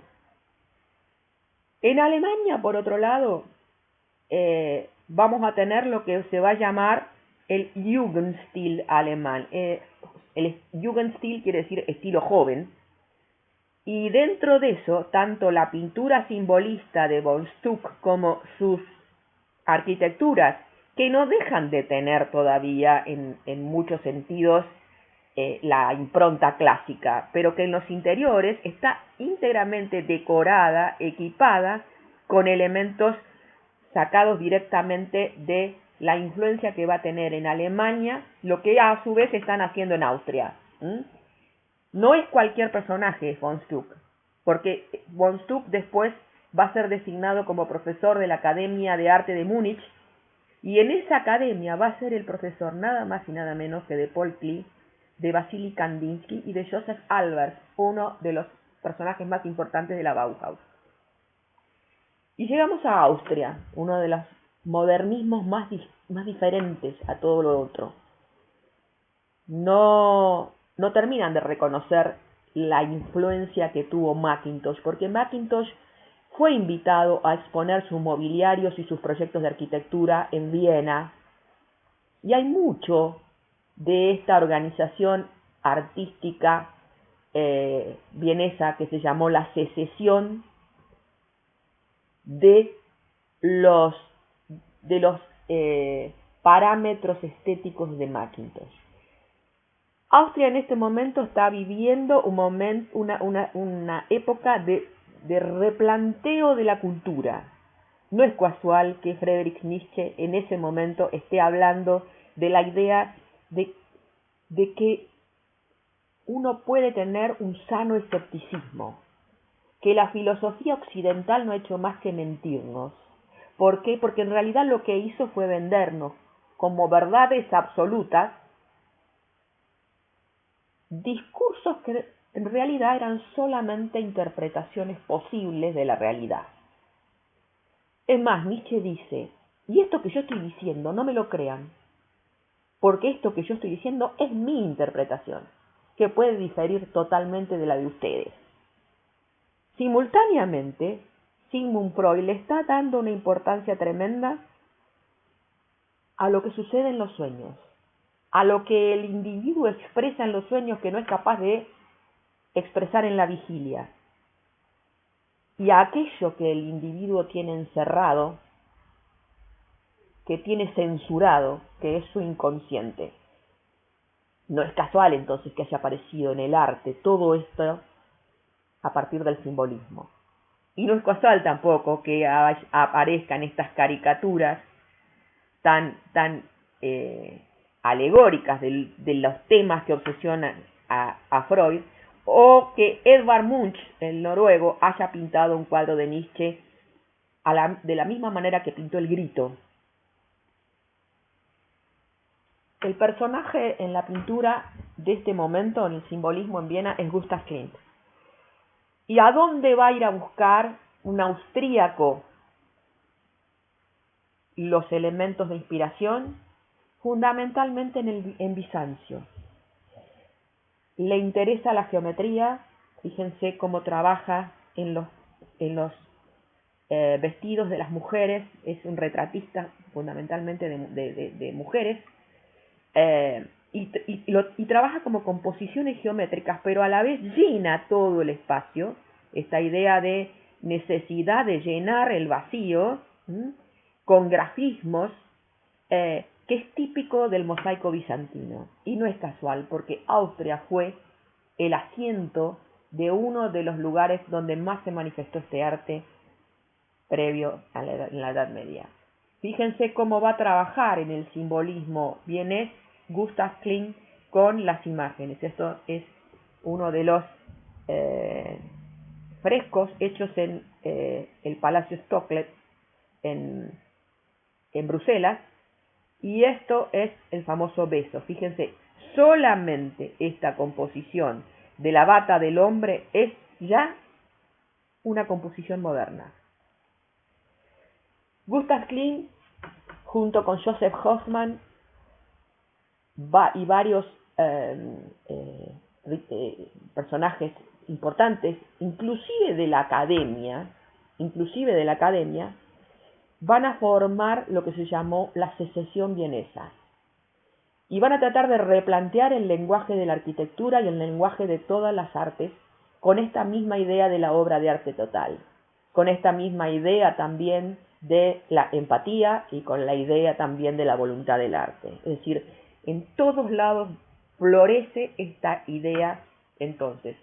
En Alemania, por otro lado, vamos a tener lo que se va a llamar el Jugendstil alemán. El Jugendstil quiere decir estilo joven. Y dentro de eso, tanto la pintura simbolista de von Stuck como sus arquitecturas, que no dejan de tener todavía en muchos sentidos la impronta clásica, pero que en los interiores está íntegramente decorada, equipada con elementos sacados directamente de la influencia que va a tener en Alemania, lo que a su vez están haciendo en Austria. No es cualquier personaje von Stuck, porque von Stuck después va a ser designado como profesor de la Academia de Arte de Múnich, y en esa academia va a ser el profesor nada más y nada menos que de Paul Klee, de Vasily Kandinsky y de Joseph Albers, uno de los personajes más importantes de la Bauhaus. Y llegamos a Austria, uno de los modernismos más diferentes a todo lo otro. No terminan de reconocer la influencia que tuvo Mackintosh, porque Mackintosh fue invitado a exponer sus mobiliarios y sus proyectos de arquitectura en Viena, y hay mucho de esta organización artística vienesa que se llamó la Secesión de los parámetros estéticos de Mackintosh. Austria en este momento está viviendo una época de replanteo de la cultura. No es casual que Friedrich Nietzsche en ese momento esté hablando de la idea de que uno puede tener un sano escepticismo, que la filosofía occidental no ha hecho más que mentirnos. ¿Por qué? Porque en realidad lo que hizo fue vendernos como verdades absolutas discursos que en realidad eran solamente interpretaciones posibles de la realidad. Es más, Nietzsche dice, y esto que yo estoy diciendo no me lo crean, porque esto que yo estoy diciendo es mi interpretación, que puede diferir totalmente de la de ustedes. Simultáneamente, Sigmund Freud le está dando una importancia tremenda a lo que sucede en los sueños, a lo que el individuo expresa en los sueños que no es capaz de expresar en la vigilia, y a aquello que el individuo tiene encerrado, que tiene censurado, que es su inconsciente. No es casual entonces que haya aparecido en el arte todo esto a partir del simbolismo. Y no es casual tampoco que aparezcan estas caricaturas tan alegóricas de los temas que obsesionan a Freud, o que Edvard Munch, el noruego, haya pintado un cuadro de Nietzsche de la misma manera que pintó El Grito. El personaje en la pintura de este momento, en el simbolismo en Viena, es Gustav Klimt. ¿Y a dónde va a ir a buscar un austríaco los elementos de inspiración? Fundamentalmente en Bizancio. Le interesa la geometría, fíjense cómo trabaja en los vestidos de las mujeres, es un retratista fundamentalmente de mujeres, y trabaja como composiciones geométricas, pero a la vez llena todo el espacio, esta idea de necesidad de llenar el vacío, con grafismos, que es típico del mosaico bizantino. Y no es casual, porque Austria fue el asiento de uno de los lugares donde más se manifestó este arte previo a en la Edad Media. Fíjense cómo va a trabajar en el simbolismo vienés Gustav Klimt con las imágenes. Esto es uno de los frescos hechos en el Palacio Stocklet en Bruselas, y esto es el famoso beso. Fíjense, solamente esta composición de la bata del hombre es ya una composición moderna. Gustav Klimt, junto con Joseph Hoffmann y varios personajes importantes, inclusive de la academia, van a formar lo que se llamó la secesión vienesa. Y van a tratar de replantear el lenguaje de la arquitectura y el lenguaje de todas las artes con esta misma idea de la obra de arte total, con esta misma idea también de la empatía y con la idea también de la voluntad del arte. Es decir, en todos lados florece esta idea. Entonces,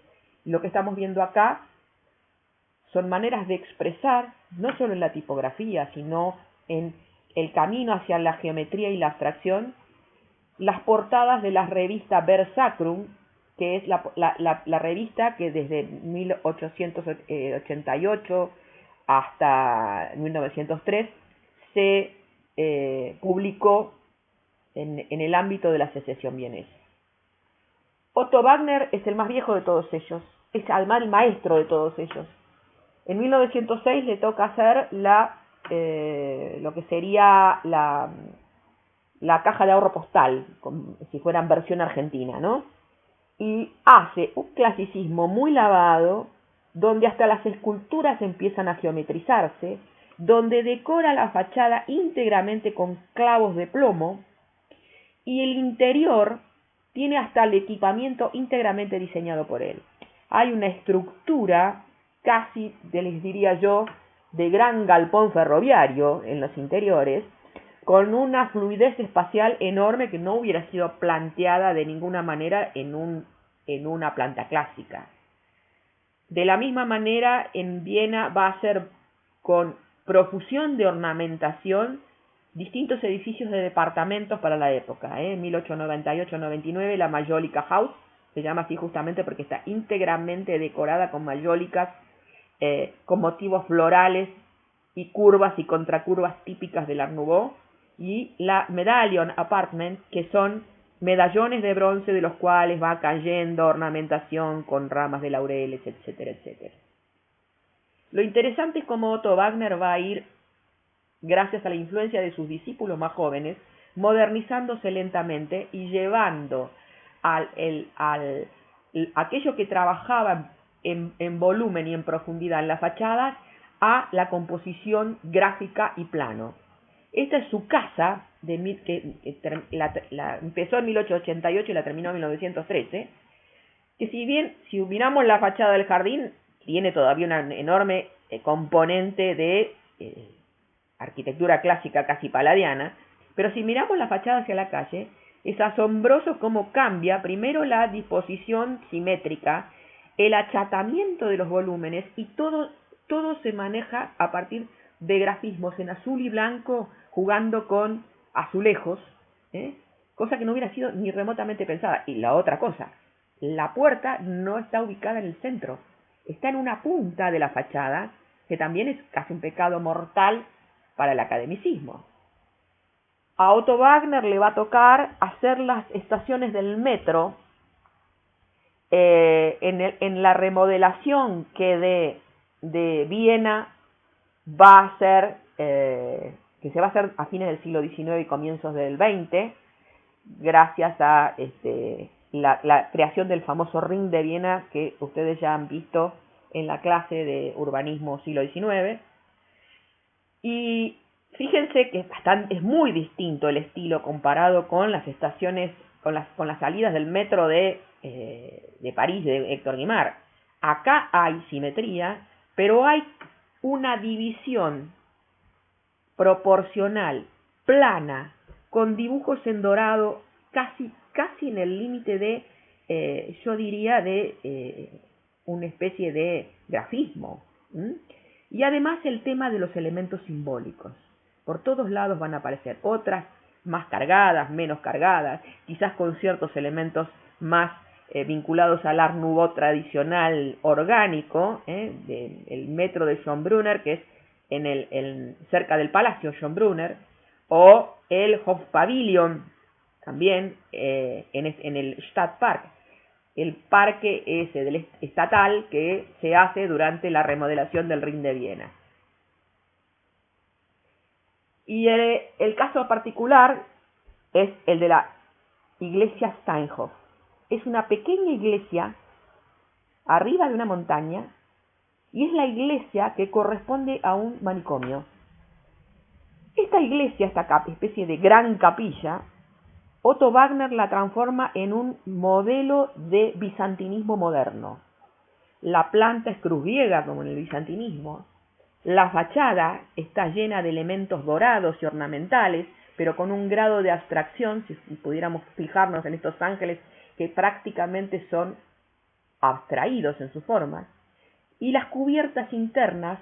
lo que estamos viendo acá son maneras de expresar, no solo en la tipografía, sino en el camino hacia la geometría y la abstracción, las portadas de la revista Versacrum, que es la revista que desde 1888 hasta 1903 se publicó en el ámbito de la secesión vienesa. Otto Wagner es el más viejo de todos ellos, es además el maestro de todos ellos. En 1906 le toca hacer lo que sería la caja de ahorro postal, si fuera en versión argentina, ¿no? Y hace un clasicismo muy lavado, donde hasta las esculturas empiezan a geometrizarse, donde decora la fachada íntegramente con clavos de plomo, y el interior tiene hasta el equipamiento íntegramente diseñado por él. Hay una estructura casi, les diría yo, de gran galpón ferroviario en los interiores, con una fluidez espacial enorme que no hubiera sido planteada de ninguna manera en una planta clásica. De la misma manera, en Viena va a ser con profusión de ornamentación distintos edificios de departamentos para la época. En 1898-99 la Majolica House, se llama así justamente porque está íntegramente decorada con mayólicas, con motivos florales y curvas y contracurvas típicas del Art Nouveau, y la Medallion Apartment, que son medallones de bronce de los cuales va cayendo ornamentación con ramas de laureles, etcétera, etcétera. Lo interesante es cómo Otto Wagner va a ir, gracias a la influencia de sus discípulos más jóvenes, modernizándose lentamente y llevando aquello que trabajaba en volumen y en profundidad en las fachadas a la composición gráfica y plano. Esta es su casa, empezó en 1888 y la terminó en 1913, que si miramos la fachada del jardín, tiene todavía una enorme componente de arquitectura clásica casi palladiana, pero si miramos la fachada hacia la calle, es asombroso cómo cambia primero la disposición simétrica, el achatamiento de los volúmenes, y todo se maneja a partir de grafismos en azul y blanco, jugando con azulejos, cosa que no hubiera sido ni remotamente pensada. Y la otra cosa, la puerta no está ubicada en el centro, está en una punta de la fachada, que también es casi un pecado mortal para el academicismo. A Otto Wagner le va a tocar hacer las estaciones del metro en la remodelación que de Viena va a ser, que se va a hacer a fines del siglo XIX y comienzos del XX, gracias a la creación del famoso Ring de Viena, que ustedes ya han visto en la clase de urbanismo siglo XIX. Y fíjense que es muy distinto el estilo comparado con las estaciones, con las salidas del metro de París, de Héctor Guimard. Acá hay simetría, pero hay una división proporcional, plana, con dibujos en dorado, casi en el límite de, yo diría, de una especie de grafismo. Y además el tema de los elementos simbólicos. Por todos lados van a aparecer otras más cargadas, menos cargadas, quizás con ciertos elementos más vinculados al Art Nouveau tradicional orgánico, del metro de Schönbrunner, que es cerca del Palacio Schönbrunner, o el Hofpavillon, también en el Stadtpark, el parque ese del estatal que se hace durante la remodelación del Ring de Viena. Y el caso particular es el de la iglesia Steinhof. Es una pequeña iglesia arriba de una montaña y es la iglesia que corresponde a un manicomio. Esta iglesia, esta especie de gran capilla, Otto Wagner la transforma en un modelo de bizantinismo moderno. La planta es cruz griega, como en el bizantinismo. La fachada está llena de elementos dorados y ornamentales, pero con un grado de abstracción, si pudiéramos fijarnos en estos ángeles que prácticamente son abstraídos en su forma. Y las cubiertas internas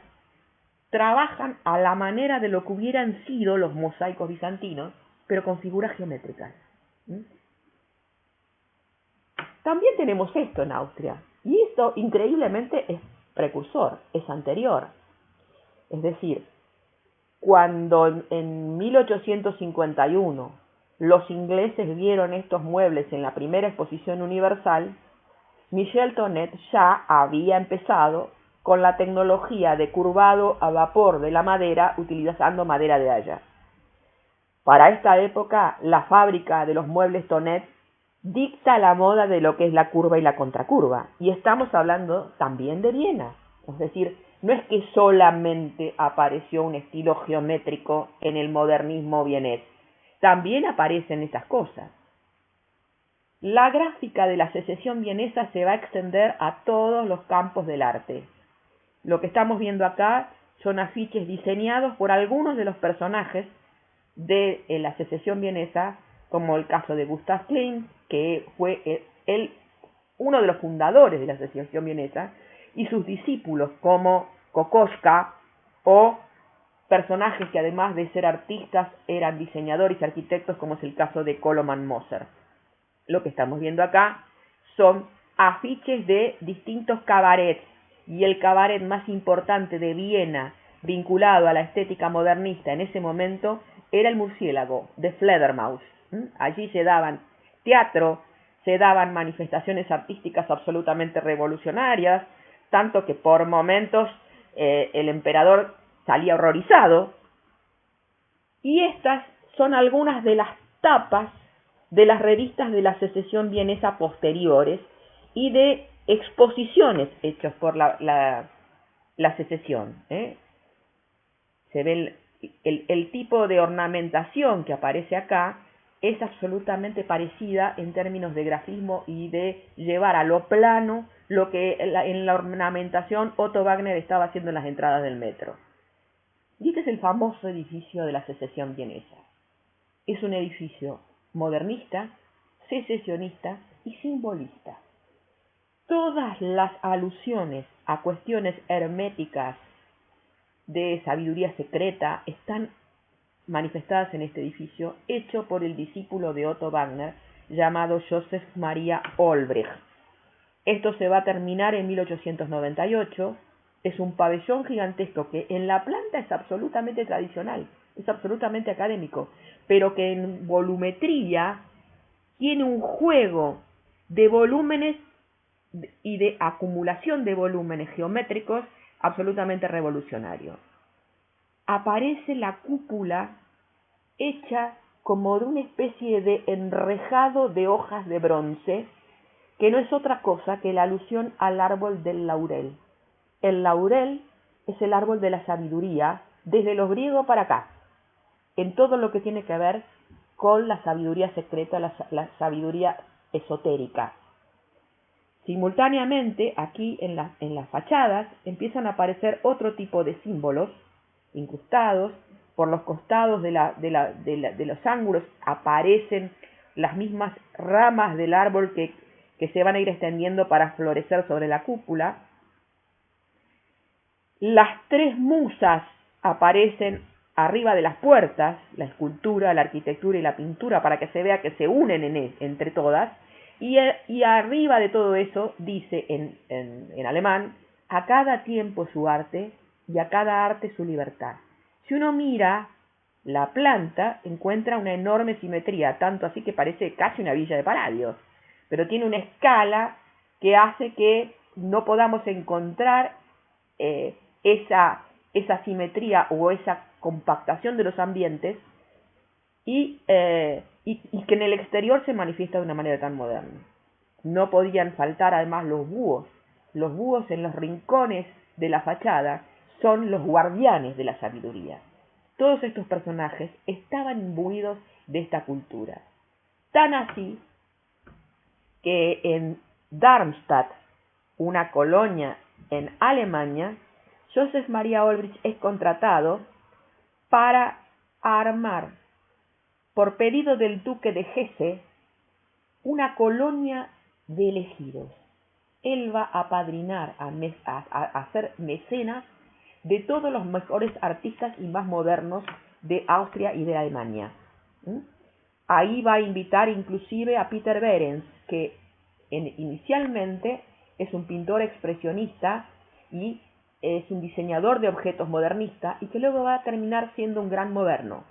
trabajan a la manera de lo que hubieran sido los mosaicos bizantinos, pero con figuras geométricas. También tenemos esto en Austria, y esto increíblemente es precursor, es anterior. Es decir, cuando en 1851 los ingleses vieron estos muebles en la primera exposición universal, Michel Tonnet ya había empezado con la tecnología de curvado a vapor de la madera utilizando madera de haya. Para esta época, la fábrica de los muebles Tonnet dicta la moda de lo que es la curva y la contracurva. Y estamos hablando también de Viena. Es decir, no es que solamente apareció un estilo geométrico en el modernismo vienés. También aparecen estas cosas. La gráfica de la secesión vienesa se va a extender a todos los campos del arte. Lo que estamos viendo acá son afiches diseñados por algunos de los personajes de la secesión vienesa, como el caso de Gustav Klimt, que fue uno de los fundadores de la secesión vienesa, y sus discípulos como Kokoschka, o personajes que además de ser artistas eran diseñadores y arquitectos, como es el caso de Koloman Moser. Lo que estamos viendo acá son afiches de distintos cabarets, y el cabaret más importante de Viena, vinculado a la estética modernista en ese momento, era el Murciélago, de Fledermaus. Allí se daban teatro, se daban manifestaciones artísticas absolutamente revolucionarias, tanto que por momentos el emperador salía horrorizado. Y estas son algunas de las tapas de las revistas de la secesión vienesa posteriores y de exposiciones hechas por la secesión. Se ve el tipo de ornamentación que aparece acá es absolutamente parecida en términos de grafismo y de llevar a lo plano lo que en la ornamentación Otto Wagner estaba haciendo en las entradas del metro. Y este es el famoso edificio de la secesión vienesa. Es un edificio modernista, secesionista y simbolista. Todas las alusiones a cuestiones herméticas de sabiduría secreta están manifestadas en este edificio, hecho por el discípulo de Otto Wagner, llamado Joseph Maria Olbrecht. Esto se va a terminar en 1898, es un pabellón gigantesco que en la planta es absolutamente tradicional, es absolutamente académico, pero que en volumetría tiene un juego de volúmenes y de acumulación de volúmenes geométricos absolutamente revolucionario. Aparece la cúpula hecha como de una especie de enrejado de hojas de bronce, que no es otra cosa que la alusión al árbol del laurel. El laurel es el árbol de la sabiduría, desde los griegos para acá, en todo lo que tiene que ver con la sabiduría secreta, la sabiduría esotérica. Simultáneamente, aquí en las fachadas empiezan a aparecer otro tipo de símbolos incrustados. Por los costados de los ángulos aparecen las mismas ramas del árbol que se van a ir extendiendo para florecer sobre la cúpula. Las tres musas aparecen arriba de las puertas, la escultura, la arquitectura y la pintura, para que se vea que se unen entre todas. Y arriba de todo eso dice en alemán: a cada tiempo su arte y a cada arte su libertad. Si uno mira la planta, encuentra una enorme simetría, tanto así que parece casi una villa de Palladios, pero tiene una escala que hace que no podamos encontrar esa simetría o esa compactación de los ambientes y que en el exterior se manifiesta de una manera tan moderna. No podían faltar además los búhos. Los búhos en los rincones de la fachada son los guardianes de la sabiduría. Todos estos personajes estaban imbuidos de esta cultura. Tan así que en Darmstadt, una colonia en Alemania, Joseph Maria Olbrich es contratado para armar, por pedido del duque de Hesse, una colonia de elegidos. Él va a padrinar, a ser mecenas de todos los mejores artistas y más modernos de Austria y de Alemania. Ahí va a invitar inclusive a Peter Behrens, que inicialmente es un pintor expresionista y es un diseñador de objetos modernista, y que luego va a terminar siendo un gran moderno.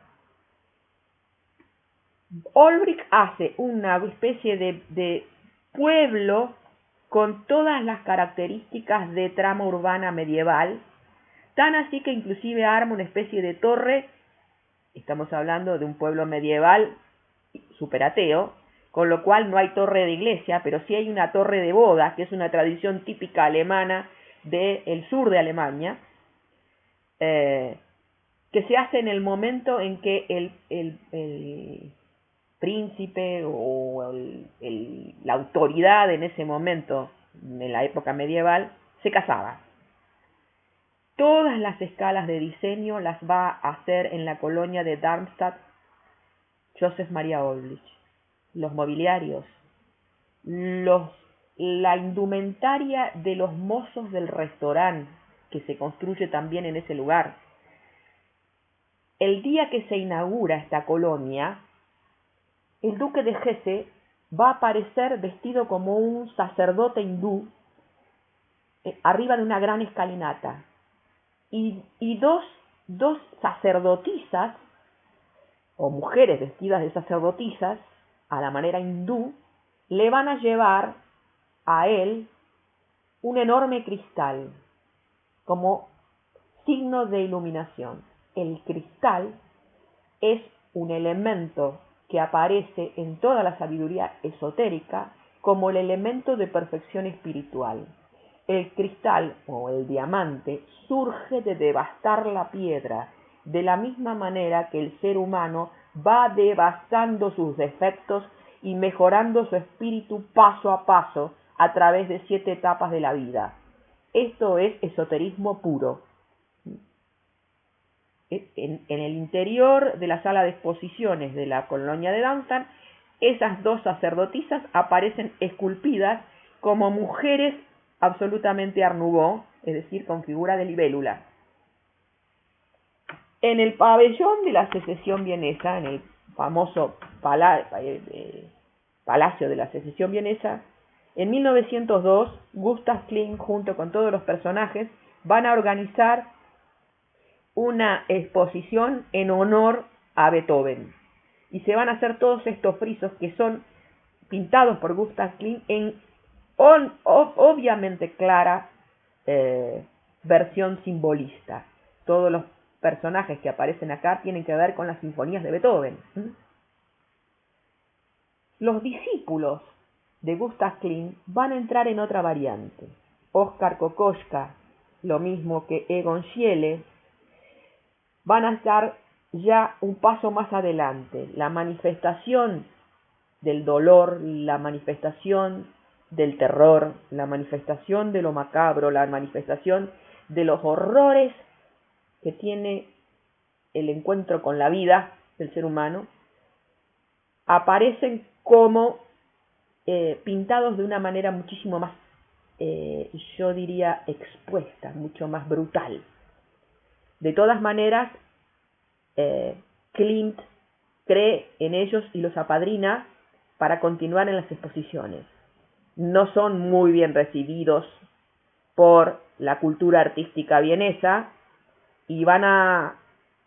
Olbrich hace una especie de pueblo con todas las características de trama urbana medieval, tan así que inclusive arma una especie de torre. Estamos hablando de un pueblo medieval superateo, con lo cual no hay torre de iglesia, pero sí hay una torre de boda, que es una tradición típica alemana del sur de Alemania, que se hace en el momento en que el príncipe o la autoridad en ese momento, en la época medieval, se casaba. Todas las escalas de diseño las va a hacer en la colonia de Darmstadt Joseph Maria Olbrich. Los mobiliarios, la indumentaria de los mozos del restaurante, que se construye también en ese lugar. El día que se inaugura esta colonia, el duque de Hesse va a aparecer vestido como un sacerdote hindú arriba de una gran escalinata. Y dos sacerdotisas, o mujeres vestidas de sacerdotisas, a la manera hindú, le van a llevar a él un enorme cristal como signo de iluminación. El cristal es un elemento que aparece en toda la sabiduría esotérica como el elemento de perfección espiritual. El cristal o el diamante surge de devastar la piedra, de la misma manera que el ser humano va devastando sus defectos y mejorando su espíritu paso a paso a través de 7 etapas de la vida. Esto es esoterismo puro. En el interior de la sala de exposiciones de la colonia de Darmstadt, esas dos sacerdotisas aparecen esculpidas como mujeres absolutamente Art Nouveau, es decir, con figura de libélula. En el pabellón de la Secesión vienesa, en el famoso Palacio de la Secesión vienesa, en 1902, Gustav Klimt, junto con todos los personajes, van a organizar una exposición en honor a Beethoven. Y se van a hacer todos estos frisos que son pintados por Gustav Klimt en obviamente clara versión simbolista. Todos los personajes que aparecen acá tienen que ver con las sinfonías de Beethoven. Los discípulos de Gustav Klimt van a entrar en otra variante. Oskar Kokoschka, lo mismo que Egon Schiele, van a estar ya un paso más adelante. La manifestación del dolor, la manifestación del terror, la manifestación de lo macabro, la manifestación de los horrores que tiene el encuentro con la vida del ser humano, aparecen como pintados de una manera muchísimo más, yo diría, expuesta, mucho más brutal. De todas maneras, Klimt cree en ellos y los apadrina para continuar en las exposiciones. No son muy bien recibidos por la cultura artística vienesa y van a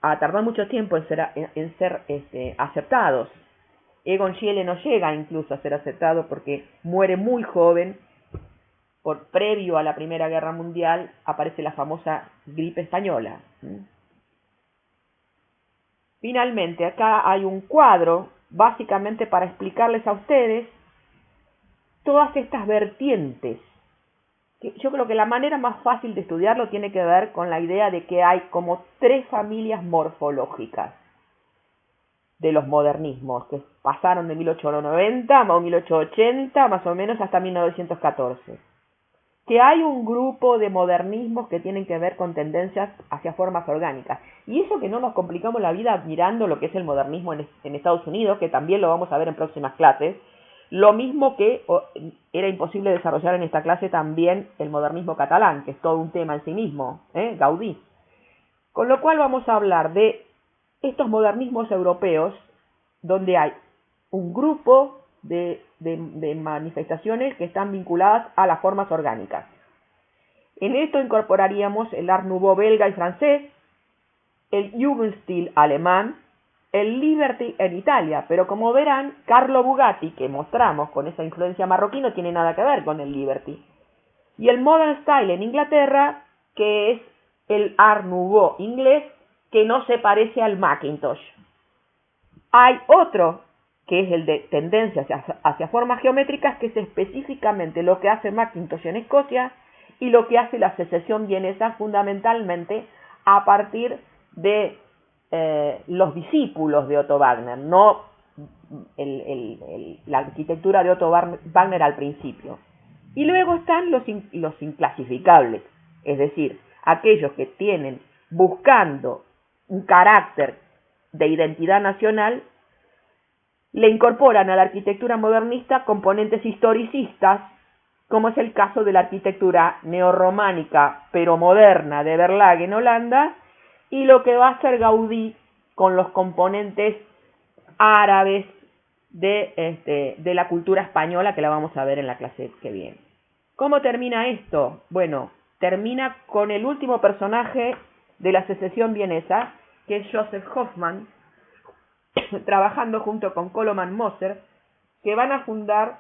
tardar mucho tiempo en ser aceptados. Egon Schiele no llega incluso a ser aceptado porque muere muy joven. Previo a la Primera Guerra Mundial aparece la famosa gripe española. Finalmente, acá hay un cuadro, básicamente para explicarles a ustedes todas estas vertientes. Yo creo que la manera más fácil de estudiarlo tiene que ver con la idea de que hay como 3 familias morfológicas de los modernismos, que pasaron de 1890 o 1880 más o menos hasta 1914. Que hay un grupo de modernismos que tienen que ver con tendencias hacia formas orgánicas. Y eso que no nos complicamos la vida mirando lo que es el modernismo en Estados Unidos, que también lo vamos a ver en próximas clases. Lo mismo que era imposible desarrollar en esta clase también el modernismo catalán, que es todo un tema en sí mismo, Gaudí. Con lo cual vamos a hablar de estos modernismos europeos, donde hay un grupo de manifestaciones que están vinculadas a las formas orgánicas. En esto incorporaríamos el Art Nouveau belga y francés, el Jugendstil alemán, el Liberty en Italia, pero como verán, Carlo Bugatti, que mostramos con esa influencia marroquí, no tiene nada que ver con el Liberty. Y el Modern Style en Inglaterra, que es el Art Nouveau inglés, que no se parece al Macintosh. Hay otro que es el de tendencias hacia formas geométricas, que es específicamente lo que hace Macintosh en Escocia y lo que hace la secesión vienesa fundamentalmente a partir de los discípulos de Otto Wagner, no la arquitectura de Otto Wagner al principio. Y luego están los inclasificables, es decir, aquellos que tienen, buscando un carácter de identidad nacional, le incorporan a la arquitectura modernista componentes historicistas, como es el caso de la arquitectura neorrománica pero moderna de Berlage en Holanda, y lo que va a hacer Gaudí con los componentes árabes de la cultura española, que la vamos a ver en la clase que viene. ¿Cómo termina esto? Bueno, termina con el último personaje de la secesión vienesa, que es Joseph Hoffmann, trabajando junto con Koloman Moser, que van a fundar,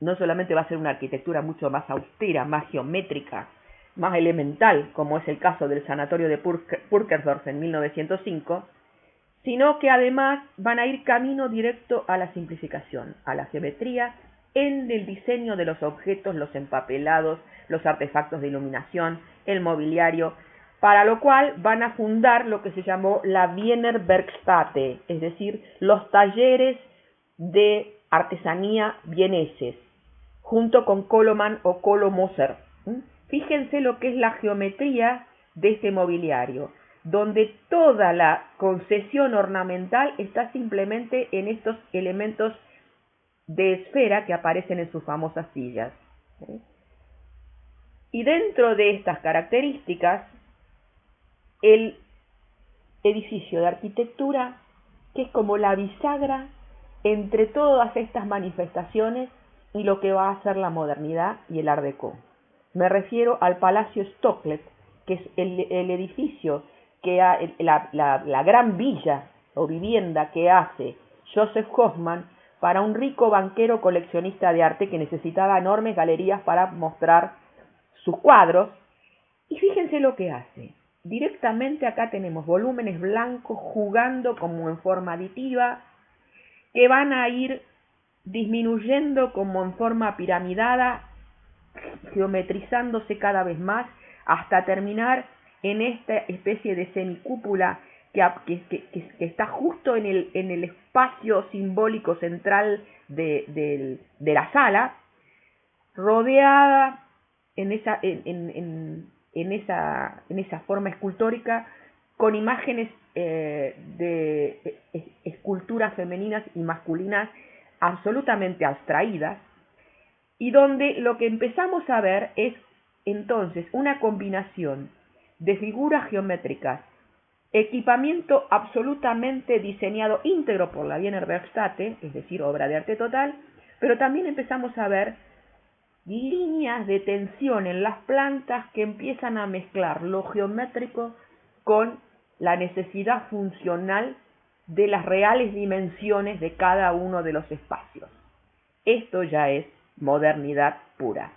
no solamente va a ser una arquitectura mucho más austera, más geométrica, más elemental, como es el caso del sanatorio de Purkersdorf en 1905, sino que además van a ir camino directo a la simplificación, a la geometría, en el diseño de los objetos, los empapelados, los artefactos de iluminación, el mobiliario, para lo cual van a fundar lo que se llamó la Wiener Werkstätte, es decir, los talleres de artesanía vieneses, junto con Koloman o Kolo-Moser. Fíjense lo que es la geometría de este mobiliario, donde toda la concesión ornamental está simplemente en estos elementos de esfera que aparecen en sus famosas sillas. Y dentro de estas características, el edificio de arquitectura, que es como la bisagra entre todas estas manifestaciones y lo que va a ser la modernidad y el Art Deco. Me refiero al Palacio Stocklet, que es el edificio, la gran villa o vivienda que hace Joseph Hoffmann para un rico banquero coleccionista de arte que necesitaba enormes galerías para mostrar sus cuadros. Y fíjense lo que hace. Directamente acá tenemos volúmenes blancos jugando como en forma aditiva, que van a ir disminuyendo como en forma piramidada, geometrizándose cada vez más, hasta terminar en esta especie de semicúpula que está justo en el espacio simbólico central de la sala, rodeada en esa forma escultórica con imágenes de esculturas femeninas y masculinas absolutamente abstraídas, y donde lo que empezamos a ver es entonces una combinación de figuras geométricas, equipamiento absolutamente diseñado íntegro por la Wiener Werkstätte, es decir, obra de arte total, pero también empezamos a ver líneas de tensión en las plantas que empiezan a mezclar lo geométrico con la necesidad funcional de las reales dimensiones de cada uno de los espacios. Esto ya es modernidad pura.